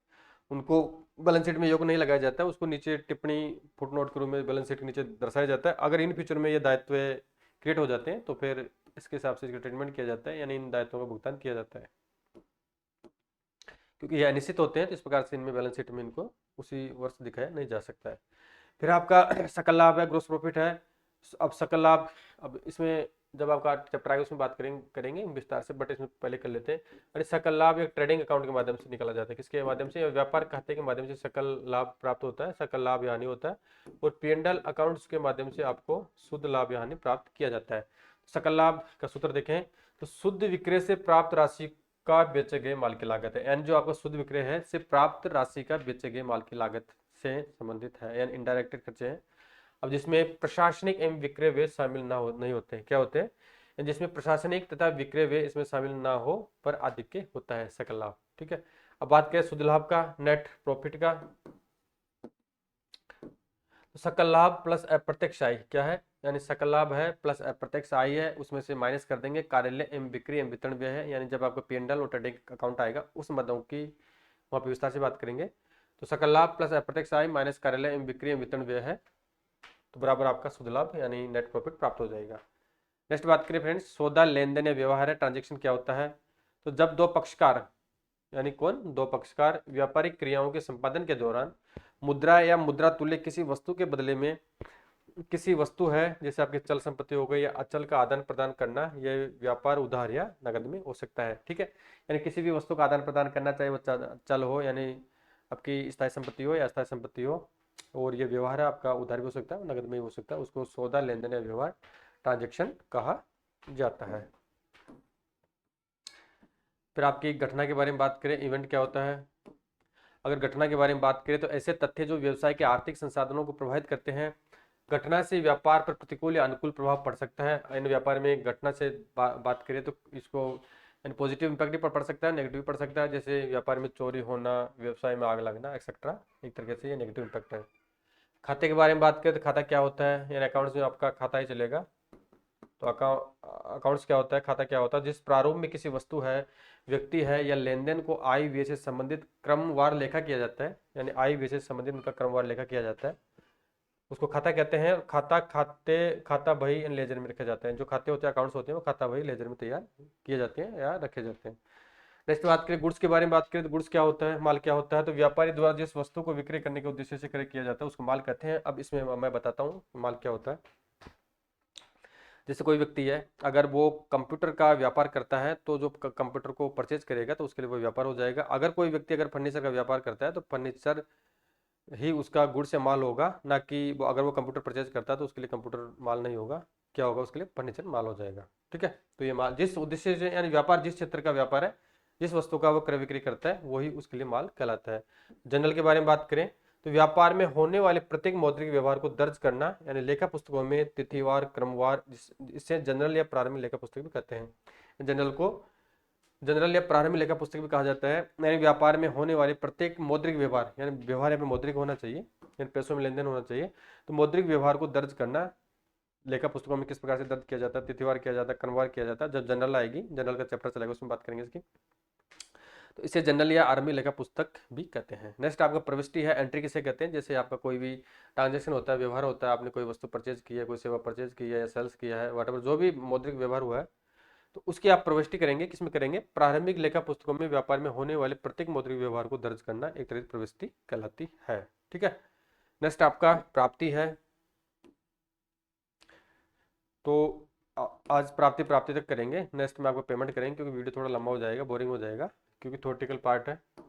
उनको बैलेंस शीट में योग नहीं लगाया जाता है, उसको नीचे टिप्पणी फुट नोट के रूप में बैलेंस शीट के नीचे दर्शाया जाता है। अगर इन फ्यूचर में ये दायित्व क्रिएट हो जाते हैं तो फिर इसके हिसाब से इसका ट्रीटमेंट किया जाता है, यानी इन दायित्वों का भुगतान किया जाता है, क्योंकि ये अनिश्चित होते हैं, तो इस प्रकार से इनमें बैलेंस शीट में इनको उसी वर्ष दिखाया नहीं जा सकता है। फिर आपका सकल लाभ है, ग्रोस प्रॉफिट है। अब सकल लाभ, अब इसमें जब आपका चैप्टर आएगा उसमें बात करेंगे विस्तार से, बट इसमें पहले कर लेते हैं। अरे सकल लाभ एक ट्रेडिंग अकाउंट के माध्यम से निकाला जाता है, किसके माध्यम से, व्यापार खाते के माध्यम से सकल लाभ प्राप्त होता है, सकल लाभ या हानि होता है। और पी&एल अकाउंट्स के माध्यम से आपको शुद्ध लाभ या हानि प्राप्त किया जाता है। सकल लाभ का सूत्र देखें तो शुद्ध विक्रय से प्राप्त राशि का बेचे गए माल की लागत है, यानी जो आपका शुद्ध विक्रय है से प्राप्त राशि का बेचे गए माल की लागत से संबंधित है, यानी इनडायरेक्ट खर्चे हैं। अब जिसमें प्रशासनिक एवं विक्रय व्यय शामिल नहीं होते हैं, क्या होते हैं, जिसमें प्रशासनिक तथा विक्रय व्यय इसमें शामिल ना हो पर आधिक्य होता है सकल लाभ। ठीक है, अब बात करें शुद्ध लाभ का, नेट प्रॉफिट का। तो सकल लाभ प्लस अप्रत्यक्ष आय क्या है, यानी सकल लाभ है प्लस अप्रत्यक्ष आय है, उसमें से माइनस कर देंगे कार्यालय एवं बिक्री एवं वितरण व्यय है, यानी जब आपका पी&एल और ट्रेडिंग अकाउंट आएगा उस मदों की वहाँ पर विस्तार से बात करेंगे। तो सकल लाभ प्लस अप्रत्यक्ष आय माइनस कार्यालय एवं बिक्री एवं वितरण व्यय है, तो बराबर आपका शुद्ध लाभ यानी नेट प्रॉफिट प्राप्त हो जाएगा। नेक्स्ट बात करें फ्रेंड्स, सौदा लेन देन या व्यवहार है, ट्रांजेक्शन क्या होता है। तो जब दो पक्षकार, यानी कौन, दो पक्षकार व्यापारिक क्रियाओं के संपादन के दौरान मुद्रा या मुद्रा तुल्य किसी वस्तु के बदले में किसी वस्तु है, जैसे आपकी चल संपत्ति हो गई या अचल का आदान प्रदान करना, यह व्यापार उधार या नगद में हो सकता है। ठीक है, यानी किसी भी वस्तु का आदान प्रदान करना, चाहे वो चल हो यानी आपकी स्थायी संपत्ति हो या अस्थायी संपत्ति हो, और ये व्यवहार है आपका उधार भी हो सकता है नगद में भी हो सकता है, उसको सौदा लेन देन या व्यवहार ट्रांजेक्शन कहा जाता है। फिर आपकी घटना के बारे में बात करें, इवेंट क्या होता है। अगर घटना के बारे में बात करें तो ऐसे तथ्य जो व्यवसाय के आर्थिक संसाधनों को प्रभावित करते हैं। घटना से व्यापार पर प्रतिकूल या अनुकूल प्रभाव पड़ सकता है, इन व्यापार में घटना से बात करें तो इसको पॉजिटिव इंपैक्ट भी पड़ सकता है, नेगेटिव पड़ सकता है, जैसे व्यापार में चोरी होना, व्यवसाय में आग लगना एक्सेट्रा, एक तरीके से ये नेगेटिव इंपैक्ट है। खाते के बारे में बात करें तो खाता क्या होता है, यानी अकाउंट्स में आपका खाता ही चलेगा। तो अकाउंट्स क्या होता है, खाता क्या होता है, जिस प्रारूप में किसी वस्तु है, व्यक्ति है या लेन देन को आय व्यय से संबंधित क्रमवार लेखा किया जाता है, यानी आय व्यय से संबंधित उनका क्रमवार लेखा किया जाता है, उसको खाता कहते हैं। खाता बही इन लेजर में रखे जाते हैं, जो खाते होते हैं अकाउंट्स होते हैं वो खाता बही लेजर में तैयार किए जाते हैं या रखे जाते हैं। नेक्स्ट बात करें गुड्स के बारे में, बात करें तो गुड्स क्या होता है, माल क्या होता है। तो व्यापारी द्वारा जिस वस्तु को विक्रय करने के उद्देश्य से क्रय किया जाता है उसको माल कहते हैं। अब इसमें मैं बताता हूँ माल क्या होता है। जैसे कोई व्यक्ति है, अगर वो कंप्यूटर का व्यापार करता है तो जो कंप्यूटर को परचेज करेगा तो उसके लिए वो व्यापार हो जाएगा। अगर कोई व्यक्ति अगर फर्नीचर का व्यापार करता है तो फर्नीचर ही उसका गुड्स या माल होगा, ना कि वो अगर वो कंप्यूटर परचेज करता है तो उसके लिए कंप्यूटर माल नहीं होगा, क्या होगा, उसके लिए फर्नीचर माल हो जाएगा। ठीक है, तो ये माल जिस उद्देश्य से, यानी व्यापार जिस क्षेत्र का व्यापार है, जिस वस्तु का वो क्रय बिक्री करता है वही उसके लिए माल कहलाता है। जनरल के बारे में बात करें तो व्यापार में होने वाले प्रत्येक मौद्रिक व्यवहार को दर्ज करना, यानी लेखा पुस्तकों में तिथिवार क्रमवार, इससे जनरल या प्रारंभिक लेखा पुस्तक भी कहते हैं। जनरल को जनरल या प्रारंभिक लेखा पुस्तक भी कहा जाता है, यानी व्यापार में होने वाले प्रत्येक मौद्रिक व्यवहार, यानी व्यवहार यहाँ पे मौद्रिक होना चाहिए, यानी पैसों में लेन देन होना चाहिए, तो मौद्रिक व्यवहार को दर्ज करना लेखा पुस्तकों में किस प्रकार से दर्ज किया जाता है, तिथिवार किया जाता है, क्रमवार किया जाता है। जब जनरल आएगी, जनरल का चैप्टर चलेगा, उसमें बात करेंगे इसकी। तो इसे जनरल या आरंभिक लेखा पुस्तक भी कहते हैं। नेक्स्ट आपका प्रविष्टि है, एंट्री किसे कहते हैं, जैसे आपका कोई भी ट्रांजेक्शन होता है, व्यवहार होता है, आपने कोई वस्तु परचेज की है, कोई सेवा परचेज की है या सेल्स किया है, वट जो भी मौद्रिक व्यवहार हुआ है, तो उसकी आप प्रविष्टि करेंगे, किसमें करेंगे, प्रारंभिक लेखा पुस्तकों में व्यापार में होने वाले प्रत्येक मौद्रिक व्यवहार को दर्ज करना एक तरह की प्रविष्टि कहलाती है। ठीक है। नेक्स्ट आपका प्राप्ति है। तो आज प्राप्ति प्राप्ति तक करेंगे, नेक्स्ट में आपको पेमेंट करेंगे, क्योंकि वीडियो थोड़ा लंबा हो जाएगा, बोरिंग हो जाएगा, क्योंकि थ्योरेटिकल पार्ट है। तो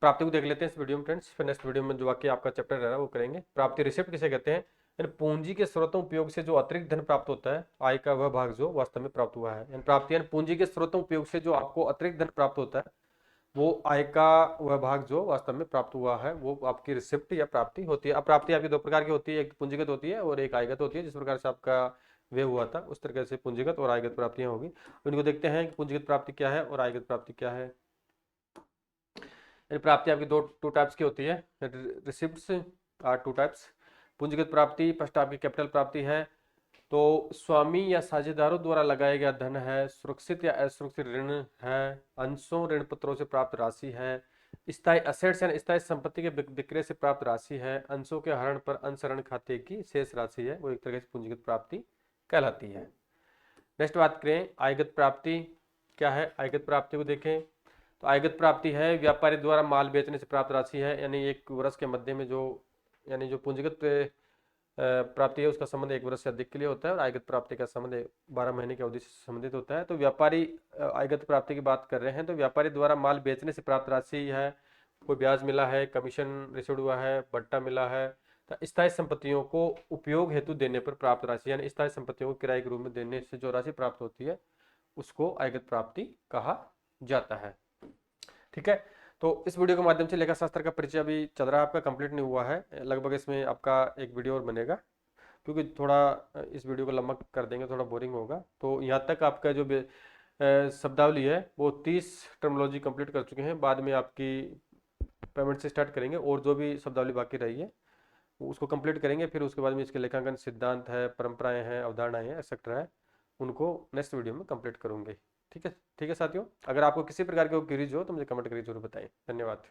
प्राप्ति को देख लेते हैं इस वीडियो में फ्रेंड्स, फिर नेक्स्ट वीडियो में जो बाकी आपका चैप्टर रह रहा है वो करेंगे। प्राप्ति रिसिप्ट किसे कहते हैं, यानी पूंजी के स्रोतों उपयोग से जो अतिरिक्त धन प्राप्त होता है, आय का वह भाग जो वास्तव में प्राप्त हुआ है। यानी प्राप्ति यानी पूंजी के स्रोतों उपयोग से जो आपको अतिरिक्त धन प्राप्त होता है, वो आय का वह भाग जो वास्तव में प्राप्त हुआ है, वो आपकी रिसिप्ट या प्राप्ति होती है। अब प्राप्ति आपकी दो प्रकार की होती है, एक पूंजीगत होती है और एक आयगत होती है। जिस प्रकार से आपका व्यय हुआ था उस तरीके से पूंजीगत और आयगत प्राप्तियां होगी। इनको देखते हैं कि पूंजीगत प्राप्ति क्या है और आयगत प्राप्ति क्या है। प्राप्ति आपकी टू टाइप्स की होती है, रिसिप्ट्स आर टू टाइप्स। पूंजीगत प्राप्ति फर्स्ट आपकी कैपिटल प्राप्ति है, तो स्वामी या साझेदारों द्वारा लगाया गया धन है, सुरक्षित या असुरक्षित ऋण है, अंशों ऋण पत्रों से प्राप्त राशि है, स्थायी असेट्स यानी स्थायी संपत्ति के विक्रय से प्राप्त राशि है, अंशों के हरण पर अंश ऋण खाते की शेष राशि है, वो एक तरह से पूंजीगत प्राप्ति कहलाती है। नेक्स्ट बात करें आयगत प्राप्ति क्या है। आयगत प्राप्ति को देखें तो आयगत प्राप्ति है व्यापारी द्वारा माल बेचने से प्राप्त राशि है, यानी एक वर्ष के मध्य में जो, यानी जो पूंजीगत प्राप्ति है उसका संबंध एक वर्ष से अधिक के लिए होता है और आयगत प्राप्ति का संबंध 12 महीने की अवधि से संबंधित होता है। तो व्यापारी आयगत प्राप्ति की बात कर रहे हैं, तो व्यापारी द्वारा माल बेचने से प्राप्त राशि है, कोई ब्याज मिला है, कमीशन रिसीव हुआ है, बट्टा मिला है, तो स्थायी संपत्तियों को उपयोग हेतु देने पर प्राप्त राशि, यानी स्थायी संपत्तियों को किराए के रूप में देने से जो राशि प्राप्त होती है उसको आयगत प्राप्ति कहा जाता है। ठीक है। तो इस वीडियो के माध्यम से लेखा शास्त्र का परिचय अभी चल रहा है आपका, कंप्लीट नहीं हुआ है, लगभग इसमें आपका एक वीडियो और बनेगा, क्योंकि थोड़ा इस वीडियो को लंबा कर देंगे, थोड़ा बोरिंग होगा। तो यहाँ तक आपका जो शब्दावली है वो 30 टर्मोलॉजी कंप्लीट कर चुके हैं, बाद में आपकी पेमेंट से स्टार्ट करेंगे और जो भी शब्दावली बाकी रही है उसको कंप्लीट करेंगे। फिर उसके बाद में इसके लेखांकन सिद्धांत है, परंपराएं हैं, अवधारणाएं हैं, एक्सेट्रा है, उनको नेक्स्ट वीडियो में कंप्लीट करूंगे। ठीक है। ठीक है साथियों, अगर आपको किसी प्रकार की क्वेरीज हो तो मुझे कमेंट करके जरूर बताएं। धन्यवाद।